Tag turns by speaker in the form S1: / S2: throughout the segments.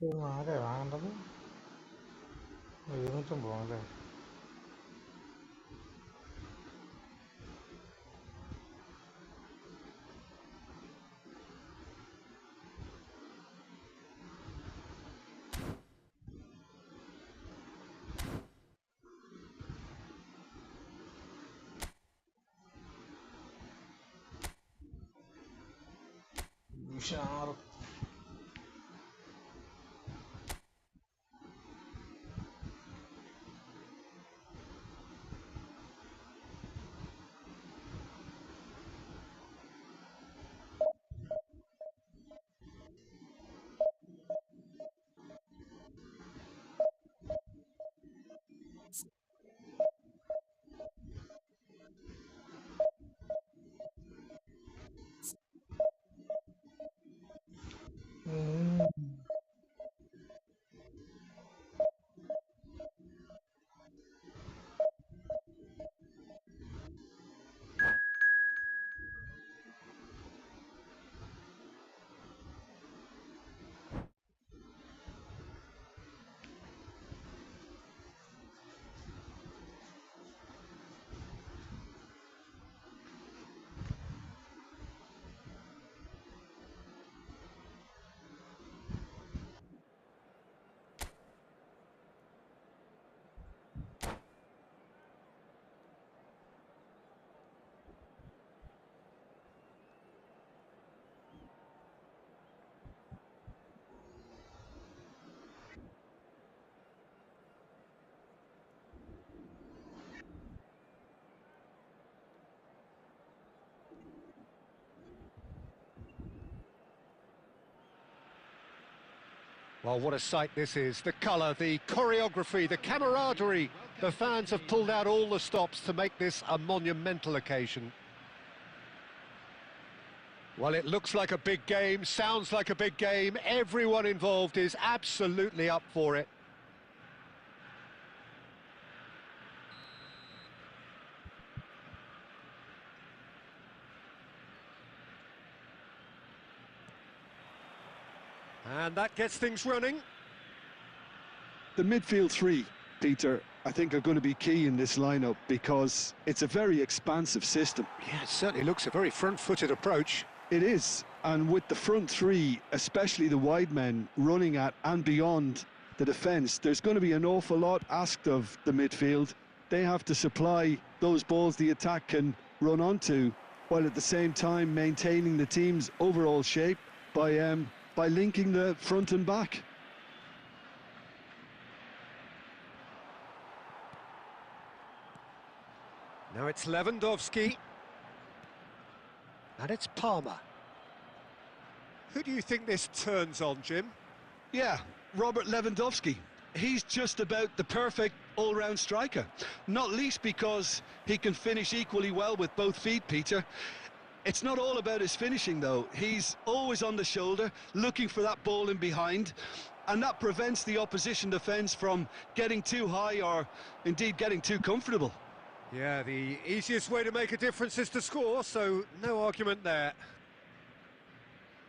S1: ആരെ വേണ്ടത്? ഇരുന്നിട്ടും പോകണ്ടേ? ഉഷാർ.
S2: Well, what a sight this is. The colour, the choreography, the camaraderie. The fans have pulled out all the stops to make this a monumental occasion. Well, it looks like a big game, sounds like a big game. Everyone involved is absolutely up for it. And that gets things running.
S3: The midfield three, Peter, I think are going to be key in this lineup because it's a very expansive system.
S2: Yeah, it certainly looks a very front-footed approach.
S3: It is, and with the front three, especially the wide men running at and beyond the defence, there's going to be an awful lot asked of the midfield. They have to supply those balls the attack can run onto, while at the same time maintaining the team's overall shape by linking the front and back.
S2: Now it's Lewandowski. And it's Palmer. Who do you think this turns on, Jim?
S3: Yeah, Robert Lewandowski. He's just about the perfect all-round striker, not least because he can finish equally well with both feet, Peter. It's not all about his finishing, though. He's always on the shoulder, looking for that ball in behind, and that prevents the opposition defence from getting too high or indeed getting too comfortable.
S2: Yeah, the easiest way to make a difference is to score, so no argument there.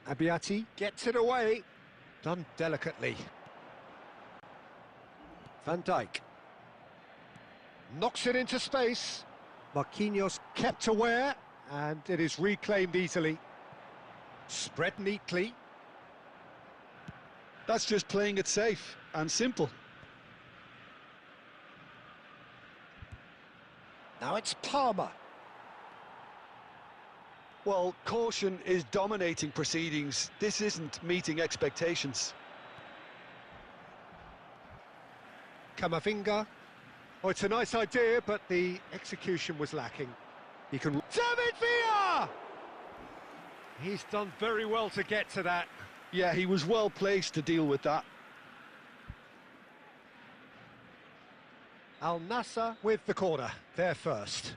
S2: Abiati gets it away. Done delicately. Van Dijk. Knocks it into space. Marquinhos kept aware, and it is reclaimed easily. Spread neatly.
S3: That's just playing it safe and simple.
S2: Now it's Palmer.
S3: Well, caution is dominating proceedings. This isn't meeting expectations.
S2: Camavinga. Oh, it's a nice idea, but the execution was lacking. He can... David Villa! He's done very well to get to that.
S3: Yeah, he was well placed to deal with that.
S2: Al Nassr with the corner. There first.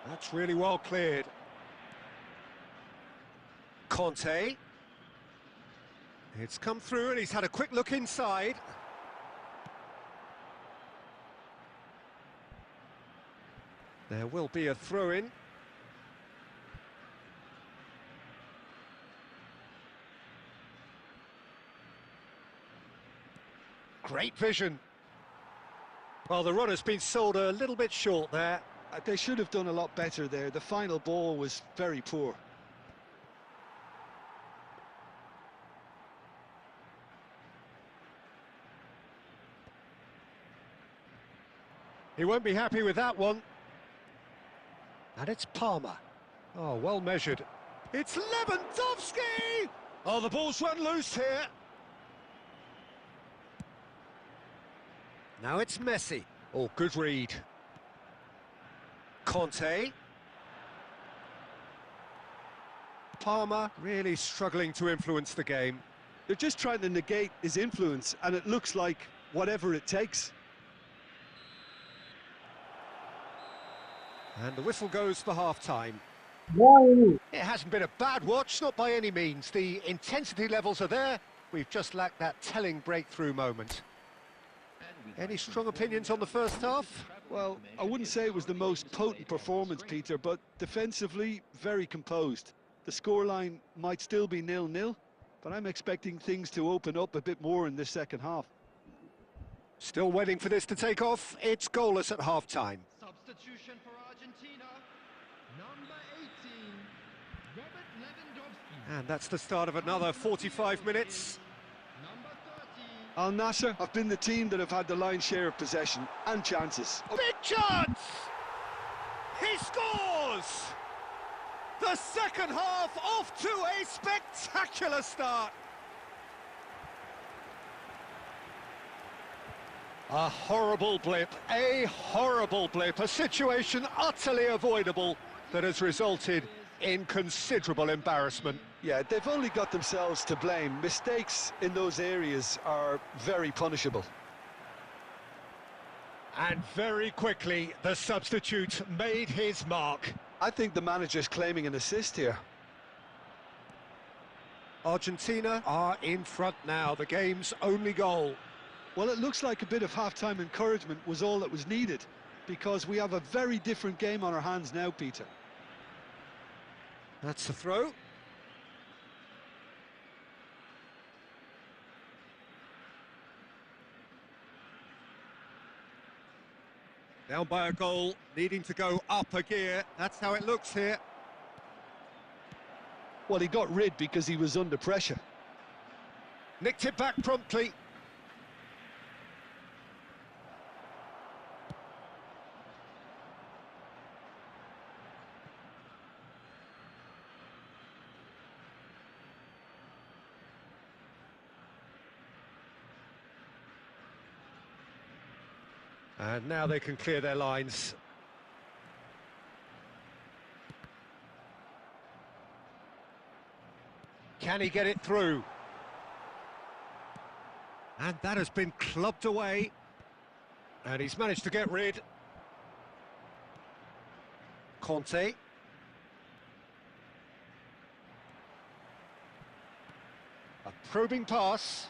S2: That's really well cleared. Conte. It's come through and he's had a quick look inside. There will be a throw-in. Great vision. Well, the runner's been sold a little bit short there.
S3: They should have done a lot better there. The final ball was very poor.
S2: He won't be happy with that one. And it's Palmer. Oh, well measured. It's Lewandowski! Oh, the ball's run loose here. Now it's Messi. Oh, good read. Conte. Palmer really struggling to influence the game.
S3: They're just trying to negate his influence, and it looks like whatever it takes.
S2: And the whistle goes for half-time. It hasn't been a bad watch, not by any means. The intensity levels are there. We've just lacked that telling breakthrough moment. Any strong opinions on the first half?
S3: Well, I wouldn't say it was the most potent performance, Peter, but defensively, very composed. The scoreline might still be 0-0, but I'm expecting things to open up a bit more in this second half.
S2: Still waiting for this to take off. It's goalless at half-time.
S4: Substitution for Argentina, number 18, Robert Lewandowski.
S2: And that's the start of another 45 minutes.
S4: Number 30.
S3: Al Nassr have been the team that have had the lion's share of possession and chances.
S2: Big chance! He scores! The second half off to a spectacular start. A horrible blip, a situation utterly avoidable that has resulted in considerable embarrassment.
S3: Yeah, they've only got themselves to blame. Mistakes in those areas are very punishable.
S2: And very quickly, the substitute made his mark.
S3: I think the manager's claiming an assist here.
S2: Argentina are in front now, the game's only goal.
S3: Well, it looks like a bit of half-time encouragement was all that was needed, because we have a very different game on our hands now, Peter.
S2: That's the throw. Down by a goal, needing to go up a gear. That's how it looks here.
S3: Well, he got rid because he was under pressure.
S2: Nicked it back promptly. And now they can clear their lines. Can he get it through? And that has been clubbed away. And he's managed to get rid. Conte. A probing pass.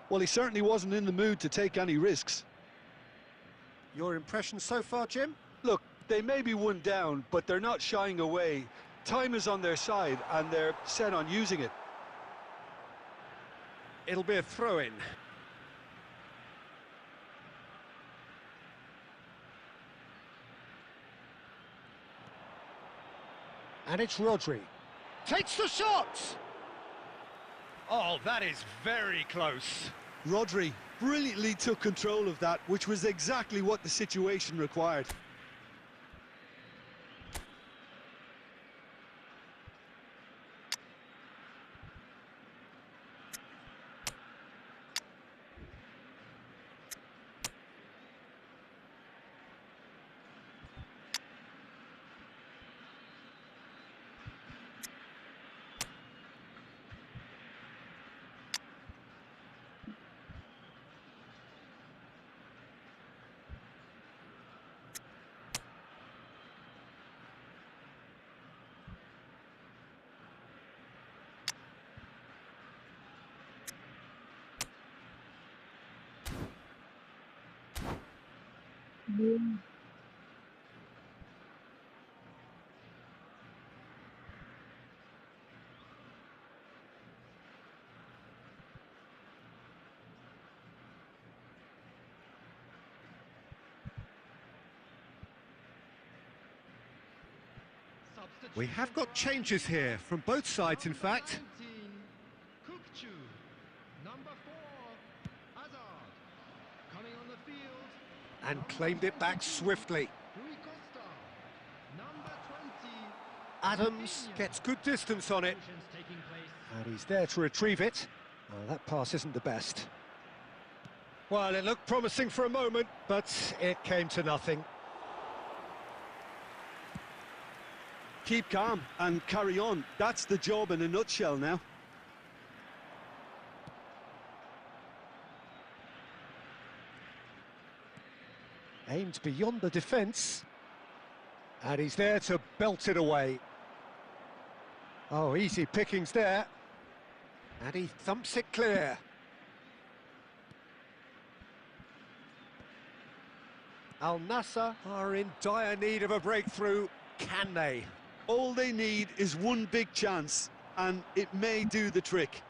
S3: Well, he certainly wasn't in the mood to take any risks.
S2: Your impression so far, Jim?
S3: Look, they may be one down, but they're not shying away. Time is on their side, and they're set on using it.
S2: It'll be a throw-in. And it's Rodri. Takes the shot! Oh, that is very close.
S3: Rodri brilliantly took control of that, which was exactly what the situation required.
S2: We have got changes here from both sides, in fact.
S4: Number 4, Hazard. Coming on the field.
S2: And claimed it back swiftly.
S4: Rui Costa. Number 20.
S2: Adams gets good distance on it.
S4: Motions taking place.
S2: And he's there to retrieve it. Well, that pass isn't the best. Well, it looked promising for a moment, but it came to nothing.
S3: Keep calm and carry on. That's the job in a nutshell now.
S2: Aimed beyond the defence. And he's there to belt it away. Oh, easy pickings there. And he thumps it clear. Al Nassr are in dire need of a breakthrough. Can they?
S3: All they need is one big chance, and it may do the trick.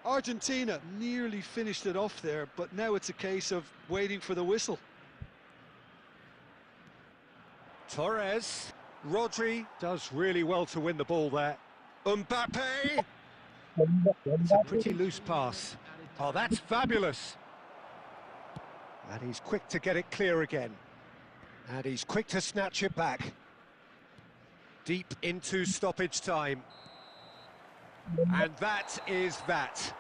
S3: Argentina nearly finished it off there, but now it's a case of waiting for the whistle.
S2: Torres. Rodri does really well to win the ball there. Mbappe! It's a pretty loose pass. Oh, that's fabulous. And he's quick to get it clear again. And he's quick to snatch it back. Deep into stoppage time. And that is that.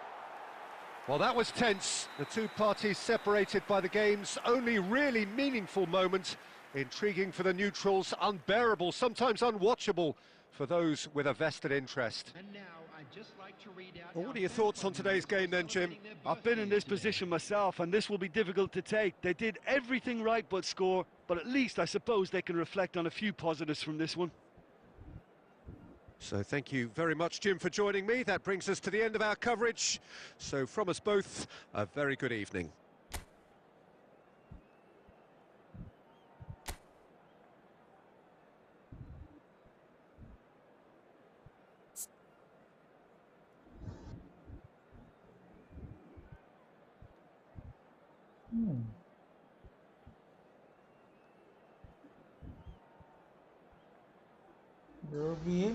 S2: Well, that was tense. The two parties separated by the game's only really meaningful moment. Intriguing for the neutrals, unbearable, sometimes unwatchable for those with a vested interest.
S4: And now I'd just like to read out.
S2: Well, what are your thoughts on today's game then, Jim?
S3: I've been in this position myself, and this will be difficult to take. They did everything right but score, but at least I suppose they can reflect on a few positives from this one.
S2: So thank you very much, Jim, for joining me. That brings us to the end of our coverage. So from us both, a very good evening.
S1: जो भी है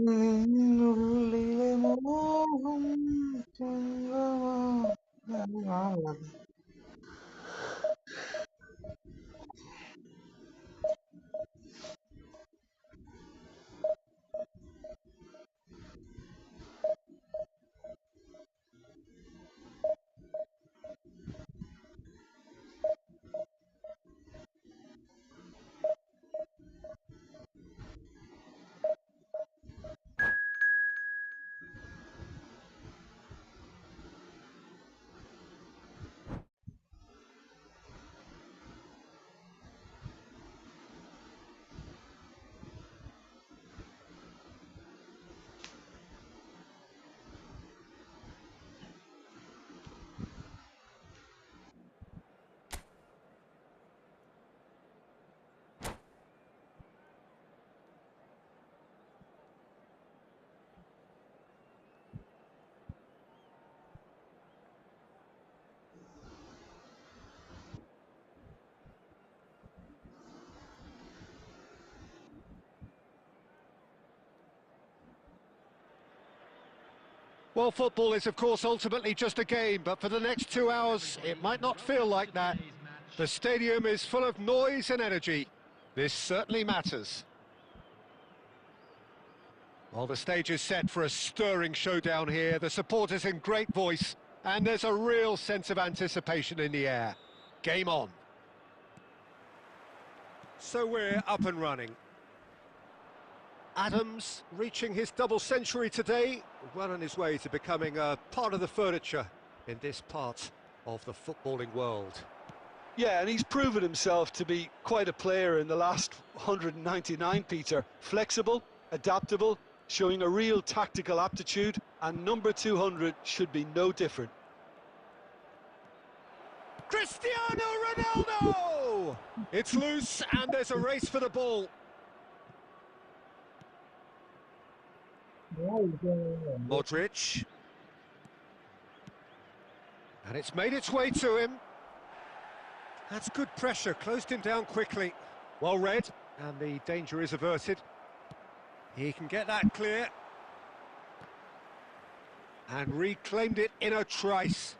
S1: നിന്നുള്ളിലെ മോഹം ചങ്ങമാ
S2: Well, football is, of course, ultimately just a game, but for the next 2 hours, it might not feel like that. The stadium is full of noise and energy. This certainly matters. Well, the stage is set for a stirring showdown here. The supporters in great voice, and there's a real sense of anticipation in the air. Game on. So we're up and running. Adams reaching his double century today, well on his way to becoming a part of the furniture in this part of the footballing world.
S3: Yeah, and he's proven himself to be quite a player in the last 199, Peter. Flexible, adaptable, showing a real tactical aptitude, and number 200 should be no different.
S2: Cristiano Ronaldo! It's loose and there's a race for the ball. Modric. And it's made its way to him. That's good pressure, closed him down quickly. Well read, and the danger is averted. He can get that clear. And reclaimed it in a trice.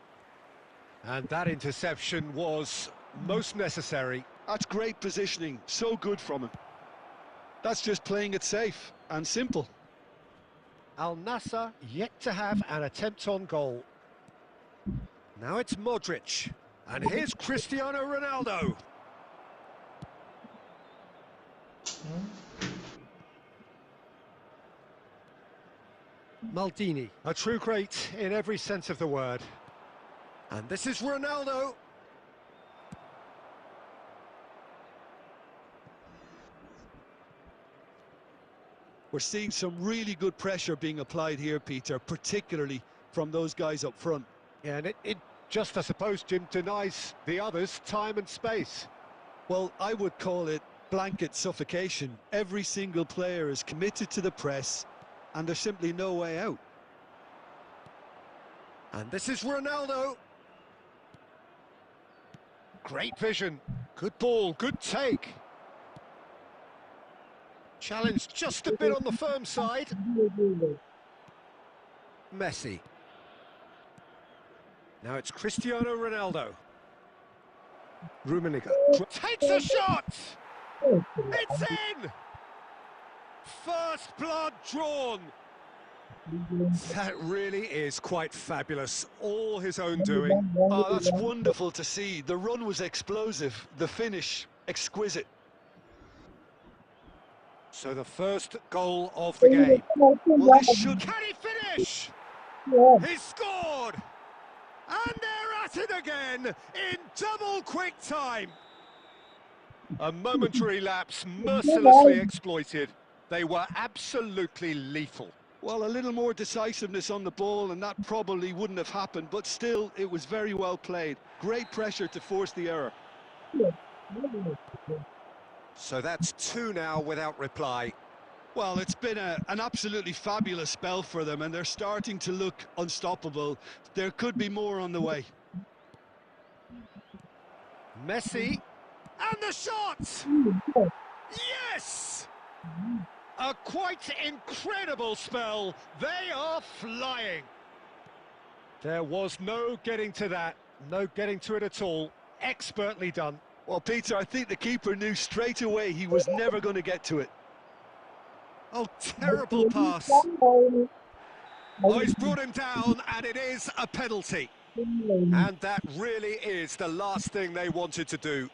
S2: And that interception was most necessary.
S3: That's great positioning, so good from him. That's just playing it safe and simple.
S2: Al Nassr yet to have an attempt on goal. Now it's Modric. And here's Cristiano Ronaldo. Maldini, a true great in every sense of the word. And this is Ronaldo.
S3: We're seeing some really good pressure being applied here, Peter, particularly from those guys up front.
S2: Yeah, and it just, I suppose, Jim, denies the others time and space.
S3: Well, I would call it blanket suffocation. Every single player is committed to the press, and there's simply no way out.
S2: And this is Ronaldo. Great vision. Good ball, good take. Challenge just a bit on the firm side. Messi. Now it's Cristiano Ronaldo. Rummenigge takes a shot! It's in! First blood drawn. That really is quite fabulous. All his own doing.
S3: Oh, that's wonderful to see. The run was explosive. The finish, exquisite.
S2: So the first goal of the game.
S3: Well, this should...
S2: Can he finish? He scored! And they're at it again in double quick time. A momentary lapse mercilessly exploited. They were absolutely lethal.
S3: Well, a little more decisiveness on the ball and that probably wouldn't have happened, but still, it was very well played. Great pressure to force the error.
S2: So that's 2 now without reply.
S3: Well, it's been an absolutely fabulous spell for them, and they're starting to look unstoppable. There could be more on the way.
S2: Messi, and the shot! Yes! A quite incredible spell. They are flying. There was no getting to that, no getting to it at all. Expertly done.
S3: Well, Peter, I think the keeper knew straight away he was never going to get to it.
S2: Oh, terrible pass. Oh, he's brought him down, and it is a penalty. And that really is the last thing they wanted to do.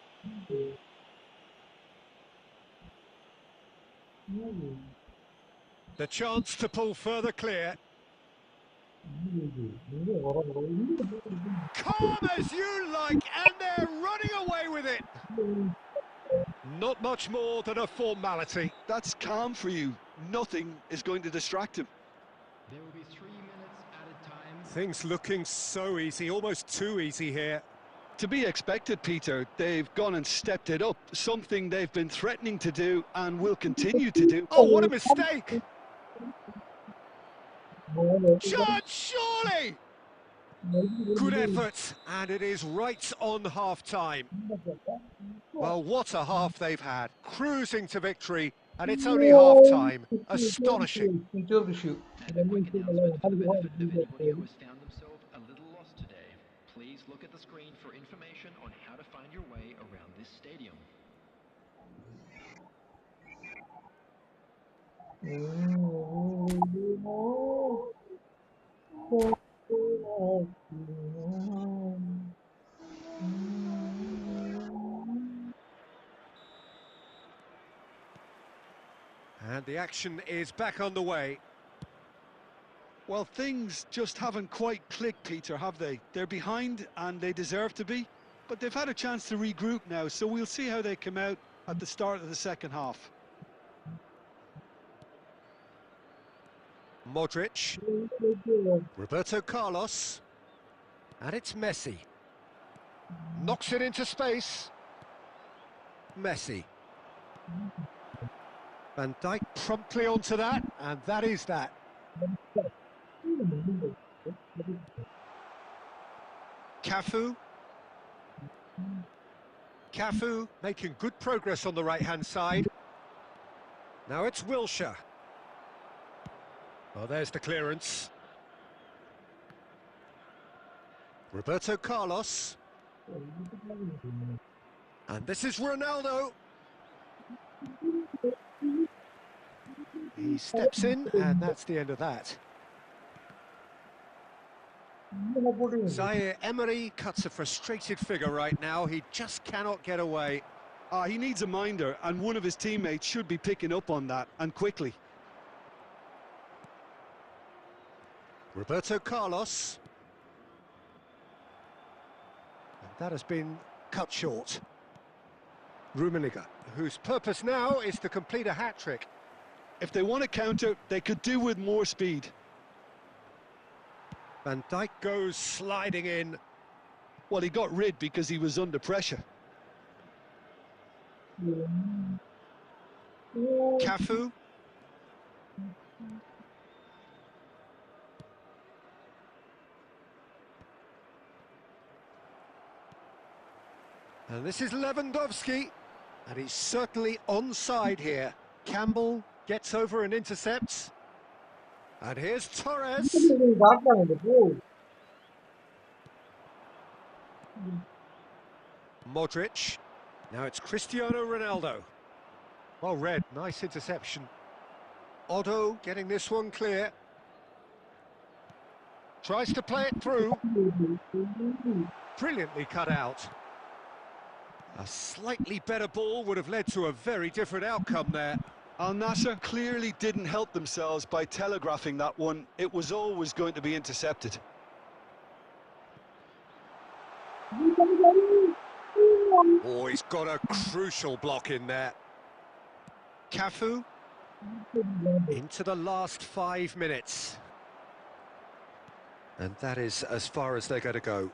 S2: The chance to pull further clear. Calm as you like, and they're running away with it. Not much more than a formality.
S3: That's calm for you. Nothing is going to distract him.
S4: There will be 3 minutes added time.
S2: Things looking so easy, almost too easy here.
S3: To be expected, Peter. They've gone and stepped it up, something they've been threatening to do and will continue to do.
S2: Oh, what a mistake! Shot, surely! Good effort, and it is right on half-time. Well, what a half they've had, cruising to victory, And it's only half-time. Astonishing.
S1: Network issue.
S5: And a quick announcement for the benefit of anybody who has found themselves a little lost today. Please look at the screen for information on how to find your way around this stadium.
S2: And the action is back on the way.
S3: Well, things just haven't quite clicked, Peter, have they? They're behind and they deserve to be, but they've had a chance to regroup now, so we'll see how they come out at the start of the second half.
S2: Modric. Roberto Carlos. And it's Messi. Knocks it into space. Messi. Van Dijk promptly onto that, and that is that. Cafu. Cafu making good progress on the right-hand side. Now it's Wilshere. Well, there's the clearance. Roberto Carlos. And this is Ronaldo. He steps in, and that's the end of that. Zaire Emery cuts a frustrated figure right now. He just cannot get away.
S3: He needs a minder, and one of his teammates should be picking up on that, and quickly.
S2: Roberto Carlos. And that has been cut short. Rummenigge, whose purpose now is to complete a hat-trick.
S3: If they want to counter, they could do with more speed.
S2: Van Dijk goes sliding in.
S3: Well, he got rid because he was under pressure.
S2: Cafu. And this is Lewandowski, and he's certainly onside here. Campbell gets over and intercepts. And here's Torres. Modric. Now it's Cristiano Ronaldo. Well read, nice interception. Otto getting this one clear. Tries to play it through. Brilliantly cut out. A slightly better ball would have led to a very different outcome there.
S3: Al Nassr clearly didn't help themselves by telegraphing that one. It was always going to be intercepted.
S2: Oh, he's got a crucial block in there. Cafu. Into the last 5 minutes. And that is as far as they're going to go.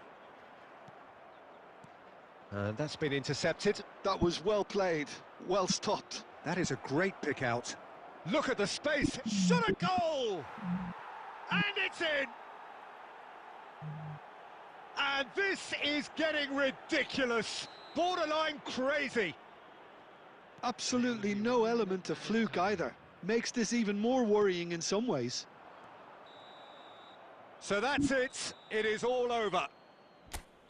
S2: And that's been intercepted.
S3: That was well played, well stopped.
S2: That is a great pick out. Look at the space. Shot a goal! And it's in! And this is getting ridiculous. Borderline crazy.
S3: Absolutely no element of fluke either. Makes this even more worrying in some ways.
S2: So that's it. It is all over.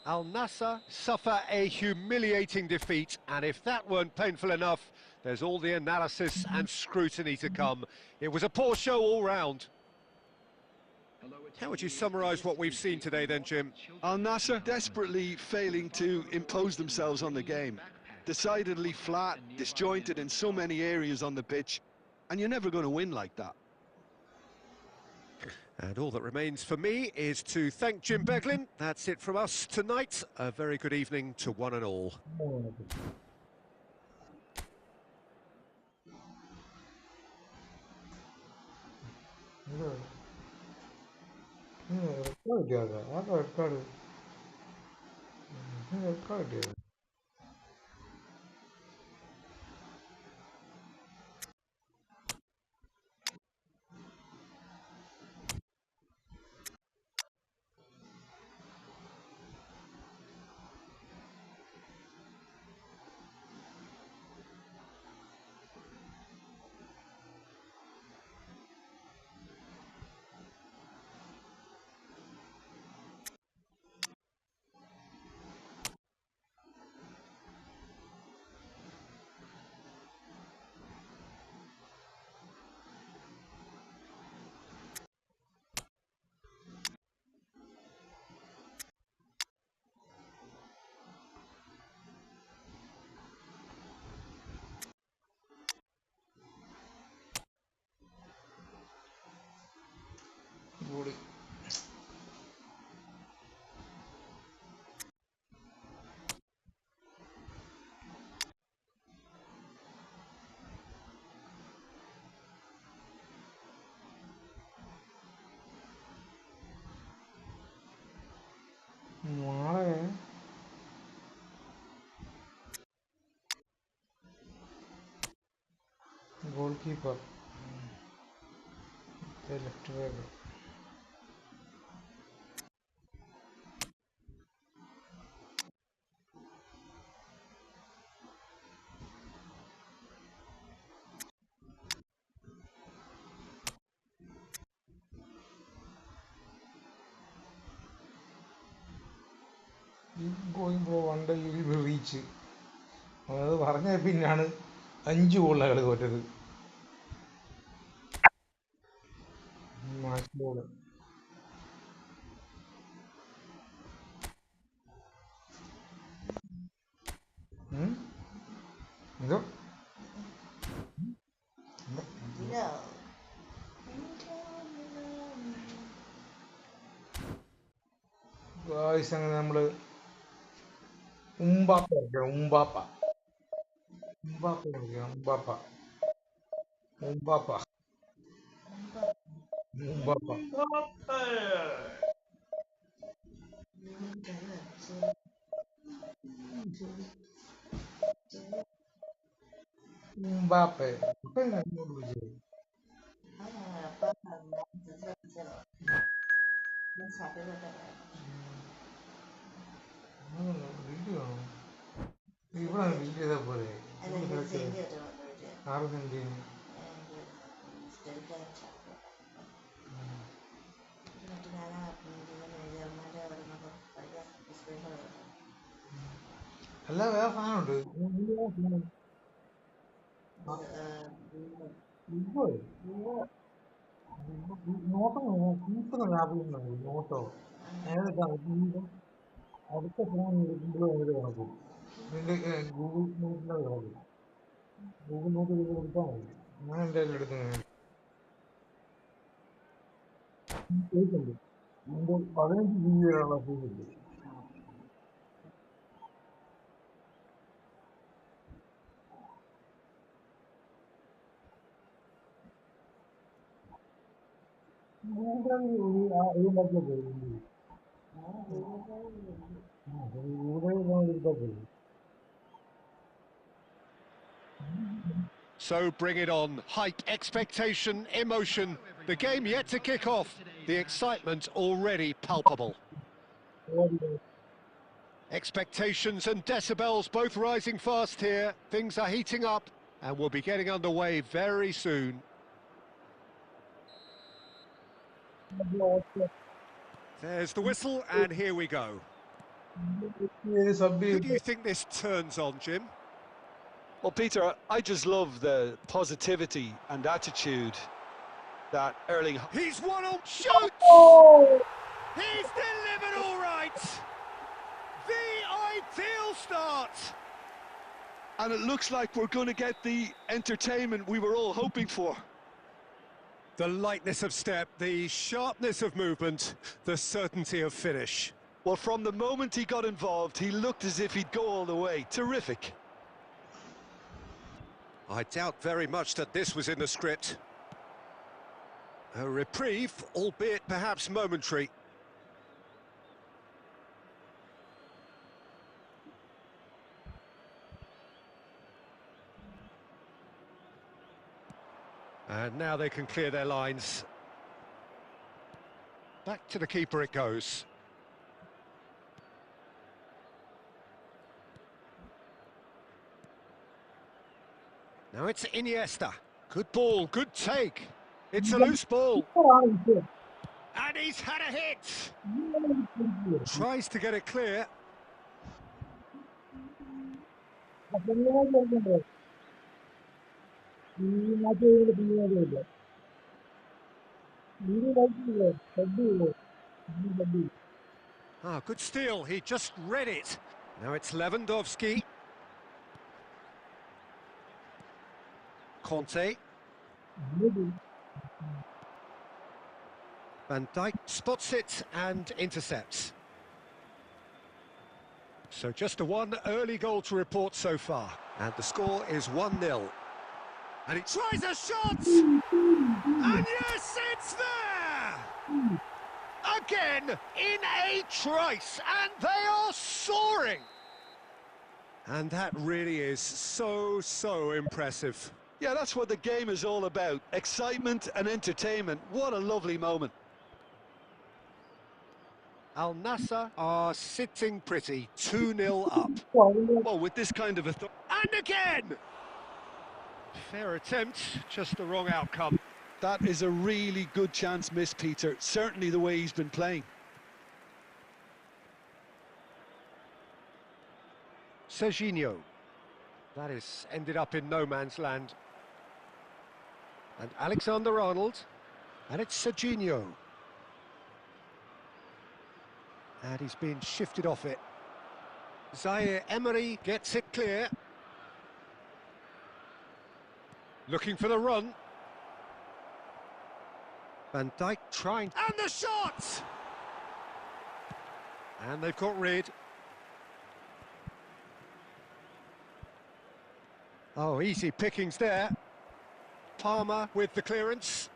S2: Al Nassr suffer a humiliating defeat, and if that weren't painful enough, there's all the analysis and scrutiny to come. It was a poor show all round. How would you summarise what we've seen today then, Jim?
S3: Al Nassr desperately failing to impose themselves on the game. Decidedly flat, disjointed in so many areas on the pitch, and you're never going to win like that.
S2: And all that remains for me is to thank Jim Beglin. That's it from us tonight. A very good evening to one and all.
S1: നാളെ goal keeper left back. Going bro one day you will reach. അത് പറഞ്ഞ പിന്നാണ് 5 ഗോളിലാണ് തോറ്റത്. Match ball എന്തോ guys, അങ്ങനെ നമ്മള് ഉമ്പാപ്പ കളിക്കണം. ഉമ്പാപ്പ ഉമ്പാപ്പ കളിക്കണം. ഉമ്പാപ്പ ഉമ്പാപ്പ ഉമ്പാപ്പ ഉമ്പാപ്പ ഇപ്പൊ എന്നാ ഇങ്ങോട്ട് വിളിച്ചത്? വീഡിയോ ആണോ? ഇവിടെ വീഡിയോ ചെയ്താൽ പോലെ. ആറ് സെന്റിന് അല്ല വേറെ സാധനമുണ്ട്. നോട്ടോ കീപ്പർ ലാഭിക്കുന്നത് നോട്ടോ ഏതൊക്കെ അടുത്ത ഫോൺ കിടക്കും. ഇതിന്റെ ഗൂഗിൾ നോട്ടിന്റെ കിടക്കും. ഗൂഗിൾ നോട്ട് എടുത്താൽ മതി. ഞാൻ എന്തായാലും എടുക്കുന്നത് കേൾക്കുന്നുണ്ട്. ഇതിന്റെ 15 GB വരെയുള്ള ഫീസുണ്ട്.
S2: So bring it on. Hype, expectation, emotion. The game yet to kick off. The excitement already palpable. Expectations and decibels both rising fast here. Things are heating up and we'll be getting underway very soon. There's the whistle and here we go. Who do you think this turns on, Jim?
S3: Well, Peter, I just love the positivity and attitude that Erling...
S2: He's one on, shoots! Oh! He's delivered all right! The ideal start!
S3: And it looks like we're going to get the entertainment we were all hoping for.
S2: The lightness of step, the sharpness of movement, the certainty of finish.
S3: Well, from the moment he got involved, he looked as if he'd go all the way. Terrific.
S2: I doubt very much that this was in the script. A reprieve, albeit perhaps momentary. And now they can clear their lines. Back to the keeper it goes. Now it's Iniesta. Good ball, good take. It's a loose ball. And he's had a hit. Tries to get it clear. Ah, good steal. He just read it. Now it's Lewandowski. Conte. Van Dijk spots it and intercepts. So just a one early goal to report so far. And the score is 1-0. And he tries a shot! And yes, it's there! A again in a trice, and they are soaring. And that really is so impressive.
S3: Yeah, that's what the game is all about. Excitement and entertainment. What a lovely moment.
S2: Al Nassr are sitting pretty, 2-0 up.
S3: Well, with this kind of
S2: And again! Fair attempt, just the wrong outcome.
S3: that is a really good chance missed, Peter. Certainly the way he's been playing.
S2: Serginho. That is ended up in no man's land. And Alexander-Arnold. And it's Serginho. And he's been shifted off it. Zaire Emery gets it clear. Looking for the run. Van Dijk trying. And the shot! And they've got rid. Oh, easy pickings there. Palmer with the clearance.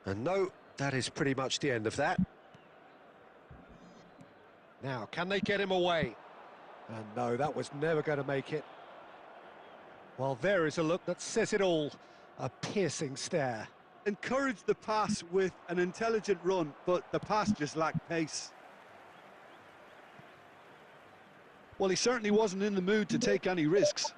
S2: And no, that is pretty much the end of that. Now, can they get him away? And no, that was never going to make it. Well, there is a look that says it all. A piercing stare.
S3: Encouraged the pass with an intelligent run, but the pass just lacked pace. Well, he certainly wasn't in the mood to take any risks.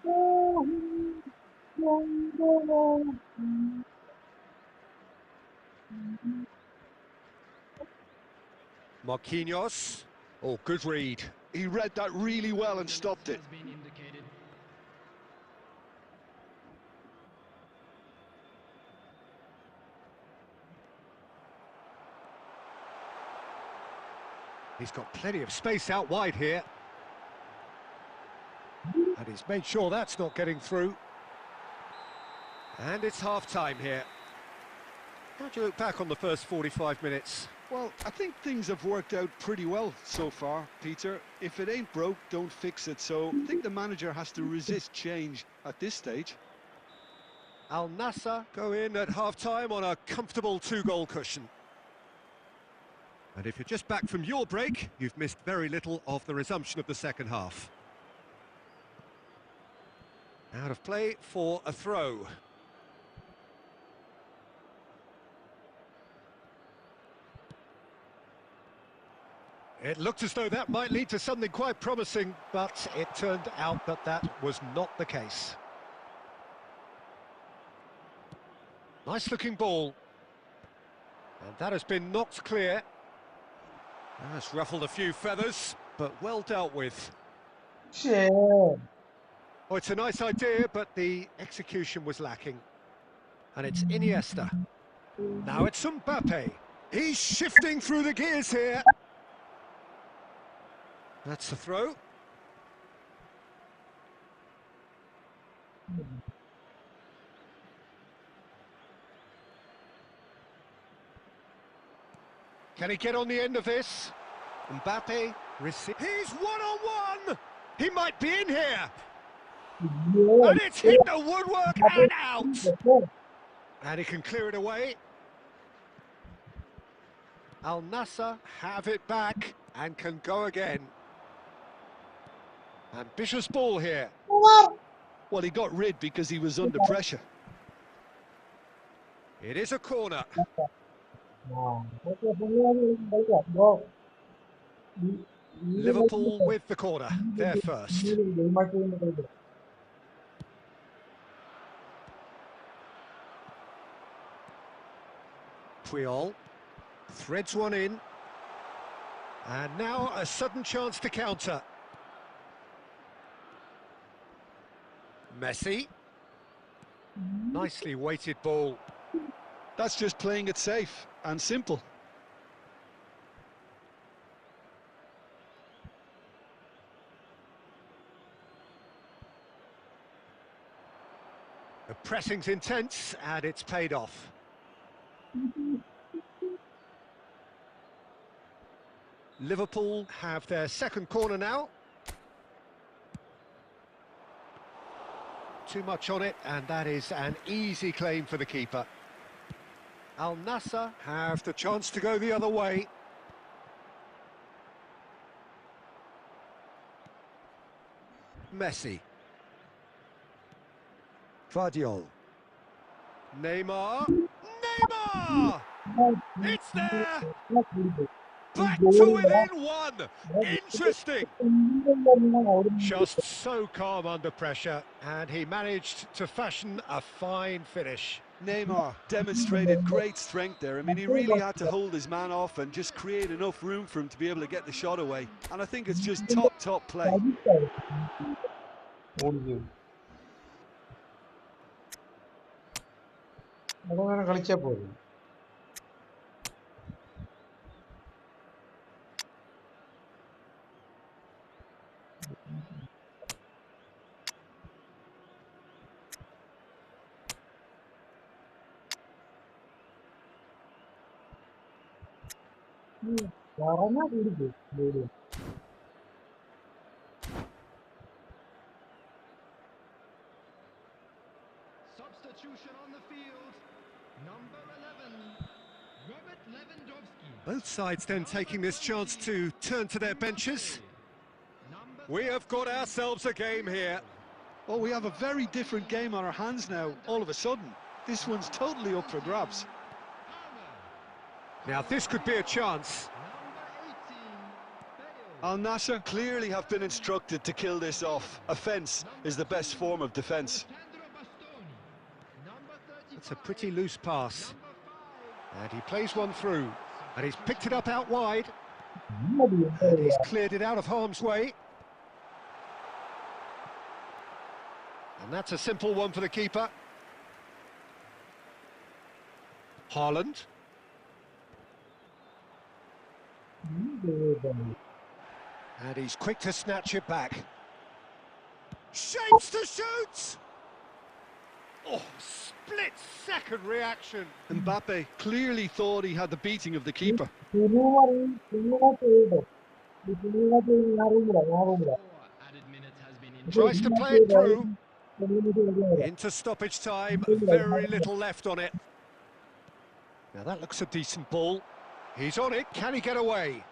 S2: Marquinhos. Oh, good read.
S3: He read that really well and stopped it.
S2: He's got plenty of space out wide here. And he's made sure that's not getting through. And it's half-time here. How do you look back on the first 45 minutes?
S3: Well, I think things have worked out pretty well so far, Peter. If it ain't broke, don't fix it. So I think the manager has to resist change at this stage.
S2: Al Nassr go in at half-time on a comfortable 2-goal cushion. And if you're just back from your break, you've missed very little of the resumption of the second half. Out of play for a throw. It looked as though that might lead to something quite promising, but it turned out that that was not the case. Nice looking ball. And that has been knocked clear. That's ruffled a few feathers, but well dealt with.
S1: Shit.
S2: Oh, it's a nice idea, but the execution was lacking. And it's Iniesta. Now it's Mbappe. He's shifting through the gears here. That's the throw. Can he get on the end of this? Mbappe receives. He's one-on-one! He might be in here! And it's hit the woodwork and out! And he can clear it away. Al Nassr have it back and can go again. Ambitious ball here.
S3: Well, he got rid because he was under pressure.
S2: It is a corner. Liverpool with the corner. They're first. Puyol threads one in. And now a sudden chance to counter. Messi. Nicely weighted ball.
S3: That's just playing it safe and simple.
S2: The pressing's intense and it's paid off. Liverpool have their second corner now. Too much on it, and that is an easy claim for the keeper. Al Nassr have the chance to go the other way. Messi. Vardiol. Neymar. Neymar! It's there! Back to within one! Interesting! Just so calm under pressure, and he managed to fashion a fine finish.
S3: Neymar demonstrated great strength there. I mean, he really had to hold his man off and just create enough room for him to be able to get the shot away. And I think it's just top play.
S1: കളിച്ചാ പോലും
S4: Substitution on the field. Number 11, Robert Lewandowski.
S2: Both sides then taking this chance to turn to their benches. We have got ourselves a game here.
S3: Oh, we have a very different game on our hands now, all of a sudden. This one's totally up for grabs.
S2: Now this could be a chance.
S3: Al Nassr clearly have been instructed to kill this off. Offence is the best form of defence.
S2: It's a pretty loose pass. And he plays one through. And he's picked it up out wide. And he's cleared it out of harm's way. And that's a simple one for the keeper. Haaland. And he's quick to snatch it back. Shapes to shoot! Oh, split-second reaction.
S3: Mbappe clearly thought he had the beating of the keeper.
S2: Tries to play it through. Into stoppage time, very little left on it. Now that looks a decent ball. He's on it, can he get away?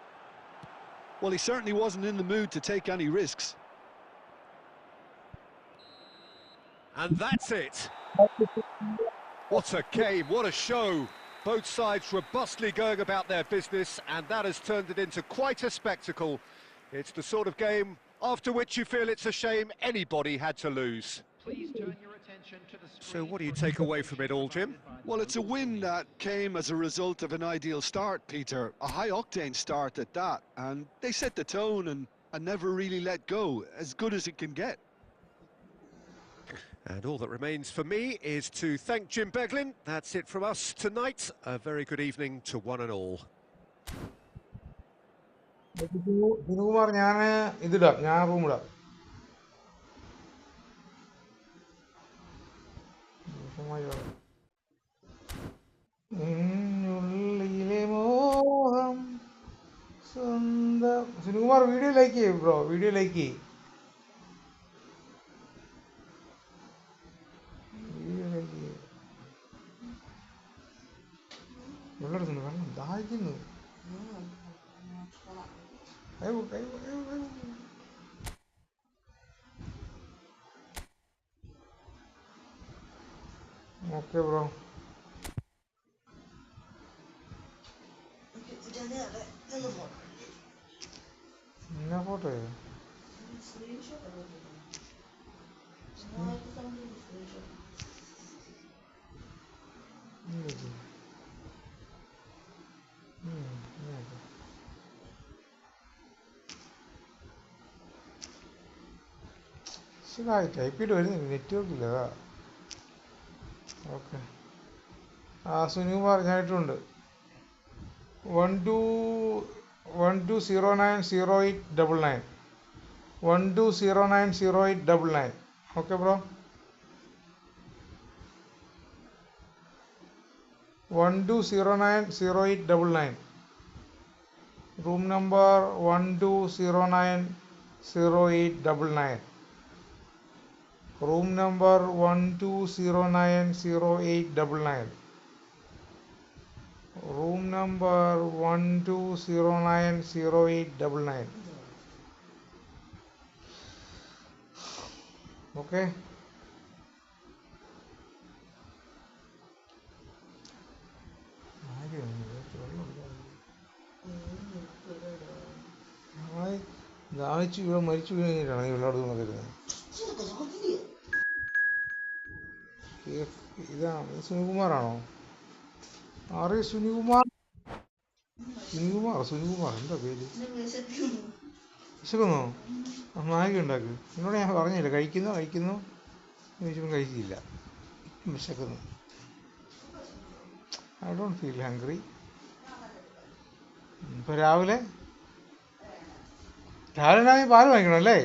S3: Well, he certainly wasn't in the mood to take any risks.
S2: And that's it. What a game, what a show. Both sides robustly going about their business, and that has turned it into quite a spectacle. It's the sort of game after which you feel it's a shame anybody had to lose.
S5: Please turn your attention to the
S2: So what do you take away from it all, Jim?
S3: Well, it's a win that came as a result of an ideal start, Peter. A high-octane start at that. And they set the tone and never really let go, as good as it can get.
S2: And all that remains for me is to thank Jim Beglin. That's it from us tonight. A very good evening to one and all.
S1: ദിനുകുമാർ ഞാൻ ഇതിടാം, ഞാൻ റൂമിടാം. ഉള്ളിലെ മോഹം സ്വന്തം. Sunikumar video like ചെയ്യും bro, video like ചെയ്യും. വെള്ളം എടുക്കുന്നു, വെള്ളം ദാഹിക്കുന്നു. Okay bro. എന്നാ ഫോട്ടോ ശരിയായി ടൈപ്പ് ചെയ്ത് വരുന്നില്ല, നെറ്റ്വർക്ക് ഇല്ല. ഓക്കെ. ആ സുനികുമാർ ഞാൻ ഇട്ടുണ്ട്. 12090899 12090899. Okay bro. 12090899. Room number 12090899. Room number 12090899. Room number 12090899. Okay. ദാഹിച്ചു ഇവിടെ മരിച്ചു കഴിഞ്ഞിട്ടാണ് ഈ വെള്ളം വരുന്നത്. ഇതാണ് സുനികുമാറാണോ? ആറ് സുനികുമാർ എന്താ പേര്? വിശക്കുന്നോ? നായിക ഉണ്ടാക്ക്. എന്നോട് ഞാൻ പറഞ്ഞില്ല കഴിക്കുന്നു ചോദിച്ചപ്പോൾ കഴിക്കില്ല. വിശക്കുന്നു. I don't feel hungry. ഇപ്പോൾ രാവിലെ നീ പാല് വാങ്ങിക്കണം അല്ലേ?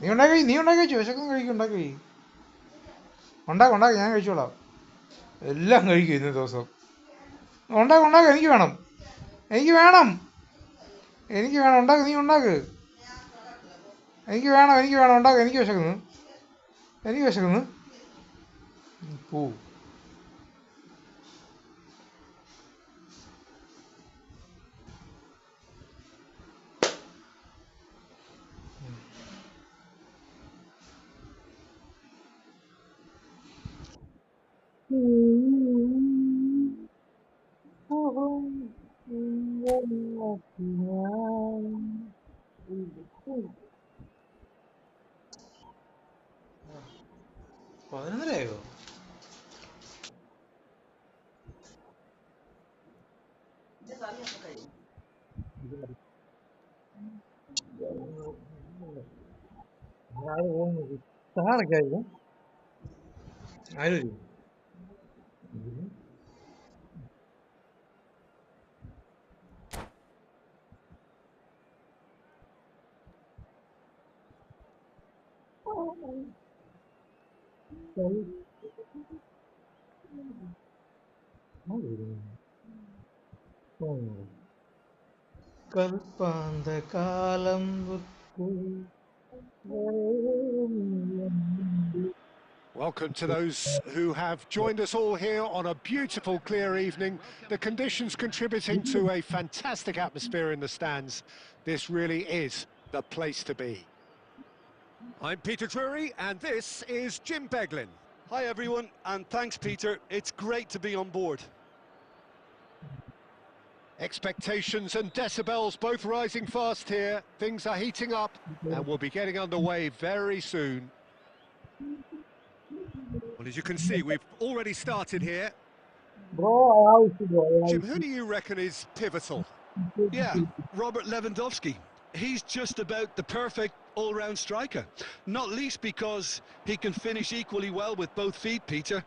S1: നീ ഉണ്ടാക്കി കഴിച്ചു. വിശക്കും ഉണ്ടാക്കി ഞാൻ കഴിച്ചോളാം. എല്ലാം കഴിക്കും ഇന്നത്തെ ദിവസം. ഉണ്ടാക്ക്. എനിക്ക് വേണം ഉണ്ടാക്ക്. നീ ഉണ്ടാക്ക്. എനിക്ക് വേണം ഉണ്ടാക്ക്. എനിക്ക് വിശക്കുന്നു. പോ. പതിനൊന്നരയോ? സഹായിക്കായിരുന്നു ആരും. കൽപ്പാന്ത കാലം
S2: Welcome to those who have joined us all here on a beautiful, clear evening. The conditions contributing to a fantastic atmosphere in the stands. This really is the place to be.
S6: I'm Peter Drury, and this is Jim Beglin.
S3: Hi everyone, and thanks Peter. It's great to be on board.
S2: Expectations and decibels both rising fast here. Things are heating up and we'll be getting underway very soon.
S6: Well, as you can see, we've already started here. Jim, who do you reckon is pivotal?
S3: Yeah, Robert Lewandowski. He's just about the perfect all-round striker. Not least because he can finish equally well with both feet, Peter.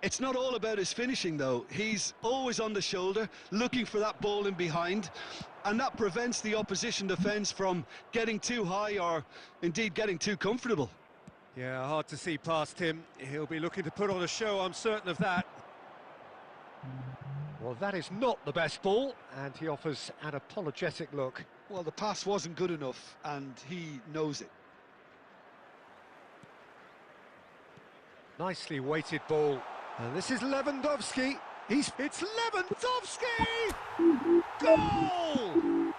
S3: It's not all about his finishing, though. He's always on the shoulder, looking for that ball in behind, and that prevents the opposition defence from getting too high or, indeed, getting too comfortable.
S6: Yeah, hard to see past him. He'll be looking to put on a show, I'm certain of that.
S2: Well, that is not the best ball, and he offers an apologetic look.
S3: Well, the pass wasn't good enough, and he knows it.
S2: Nicely weighted ball. And this is Lewandowski. It's Lewandowski! Goal!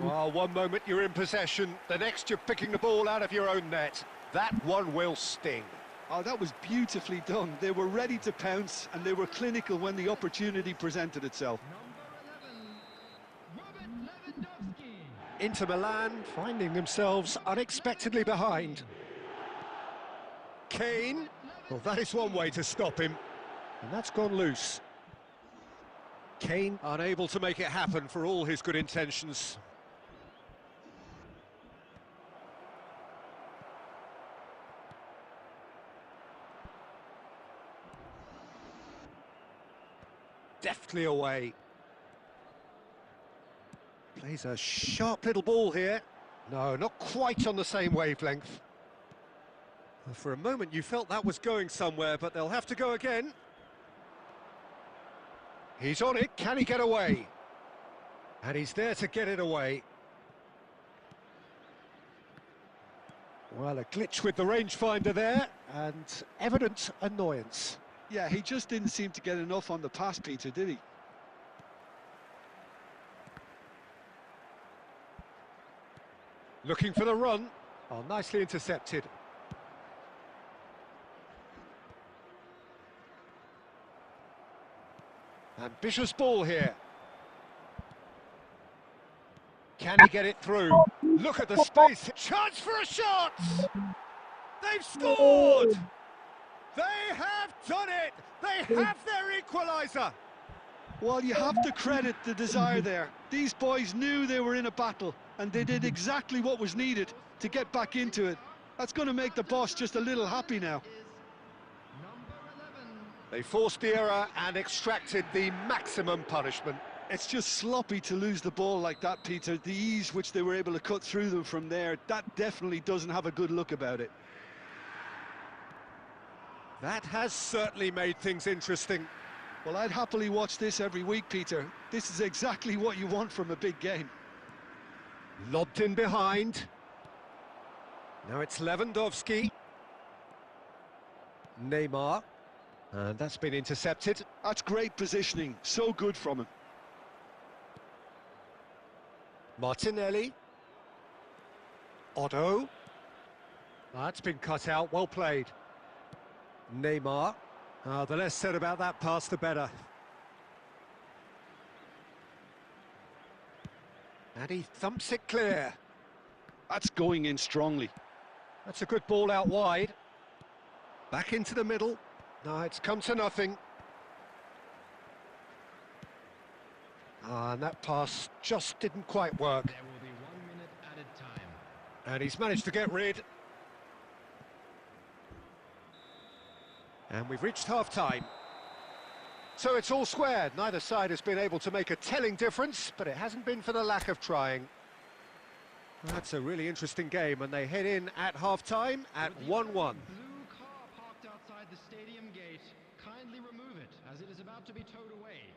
S2: Well, one moment you're in possession, the next you're picking the ball out of your own net. That one will sting.
S3: Oh, that was beautifully done. They were ready to pounce, and they were clinical when the opportunity presented itself.
S2: Inter Milan finding themselves unexpectedly behind. Kane, well, that is one way to stop him, and that's gone loose.
S6: Kane unable to make it happen for all his good intentions.
S2: Deftly away. Plays a sharp little ball here. No, not quite on the same wavelength.
S6: For a moment you felt that was going somewhere, but they'll have to go again.
S2: He's on it, can he get away? And he's there to get it away.
S6: Well, a glitch with the rangefinder there, and evident annoyance.
S3: Yeah, he just didn't seem to get enough on the pass, Peter, did he?
S6: Looking for the run. Oh, nicely intercepted. Ambitious ball here. Can he get it through? Look at the space. Chance for a shot! They've scored! They have done it! They have their equaliser!
S3: Well, you have to credit the desire there. These boys knew they were in a battle, and they did exactly what was needed to get back into it. That's going to make the boss just a little happy now.
S6: They forced the error and extracted the maximum punishment.
S3: It's just sloppy to lose the ball like that, Peter. The ease which they were able to cut through them from there, that definitely doesn't have a good look about it.
S6: That has certainly made things interesting.
S3: Well, I'd happily watch this every week, Peter. This is exactly what you want from a big game.
S6: Lobbed in behind. Now it's Lewandowski. Neymar. And that's been intercepted.
S3: That's great positioning. So good from him.
S6: Martinelli. Otto. That's been cut out. Well played. Neymar. The less said about that pass, the better. And he thumps it clear.
S3: That's going in strongly.
S6: That's a good ball out wide. Back into the middle. No, it's come to nothing. And that pass just didn't quite work.
S4: There will be 1 minute added time.
S6: And he's managed to get rid. And we've reached half-time. So it's all squared. Neither side has been able to make a telling difference, but it hasn't been for the lack of trying. That's a really interesting game, and they head in at half-time at 1-1.
S4: Blue car parked outside the stadium gate. Kindly remove it, as it is about to be towed away.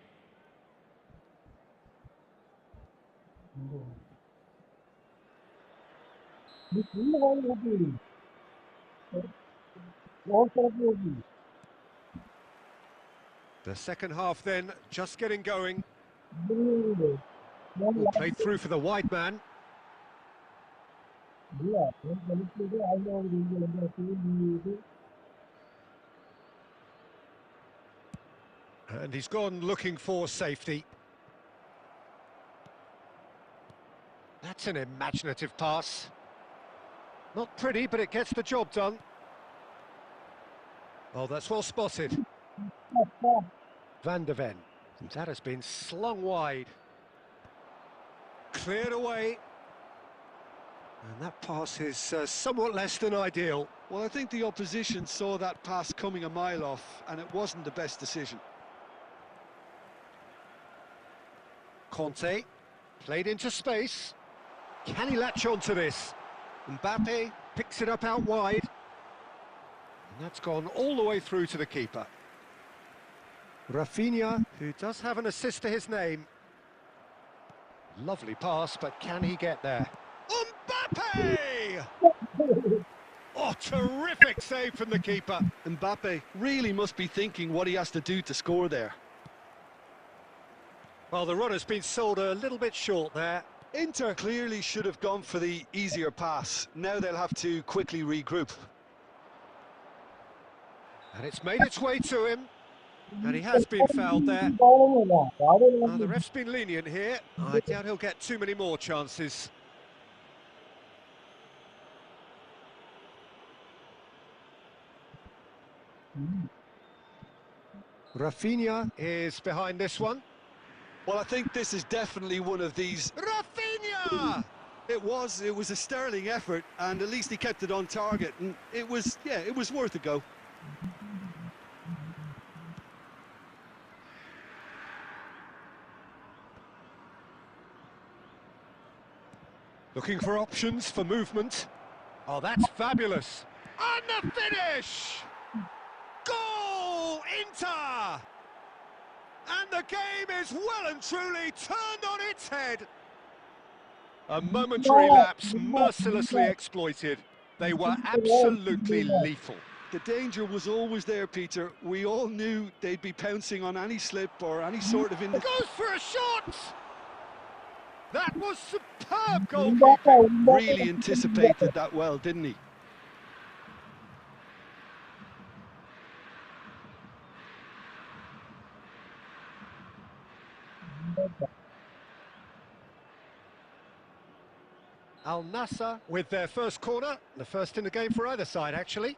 S6: The second half then, just getting going. Played through for the wide man. And he's gone looking for safety. That's an imaginative pass. Not pretty, but it gets the job done. Oh, that's well spotted. Van der Ven. That has been slung wide. Cleared away. And that pass is somewhat less than ideal.
S3: Well, I think the opposition saw that pass coming a mile off, and it wasn't the best decision.
S6: Conte, played into space. Can he latch onto this? Mbappe picks it up out wide. And that's gone all the way through to the keeper. Rafinha, who does have an assist to his name. Lovely pass, but can he get there? Mbappe! Oh, terrific save from the keeper.
S3: Mbappe really must be thinking what he has to do to score there.
S6: Well, the run has been sold a little bit short there.
S3: Inter clearly should have gone for the easier pass. Now they'll have to quickly regroup.
S6: And it's made its way to him. And he has been fouled there. The ref's been lenient here. I doubt he'll get too many more chances. Rafinha is behind this one.
S3: Well, I think this is definitely one of these.
S6: Rafinha!
S3: It was a sterling effort, and at least he kept it on target, and it was worth a go.
S6: Looking for options for movement. Oh, that's fabulous. And the finish! Goal, Inter! And the game is well and truly turned on its head. A momentary lapse mercilessly exploited. They were absolutely lethal.
S3: The danger was always there, Peter. We all knew they'd be pouncing on any slip or any sort of
S6: Goes for a shot! That was superb goalkeeping.
S3: really anticipated that well, didn't he?
S6: Al Nassr with their first corner, the first in the game for either side, actually.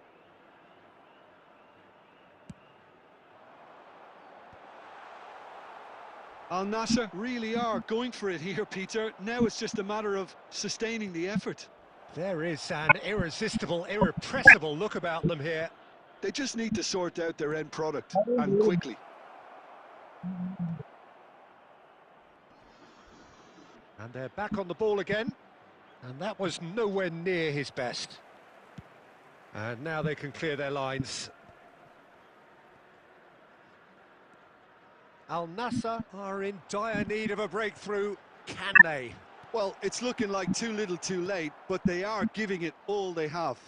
S3: Al Nassr really are going for it here, Peter. Now it's just a matter of sustaining the effort.
S6: There is an irresistible, irrepressible look about them here.
S3: They just need to sort out their end product, and quickly.
S6: And they're back on the ball again. And that was nowhere near his best. And now they can clear their lines. Al Nassr are in dire need of a breakthrough. Can they?
S3: Well, it's looking like too little too late, but they are giving it all they have.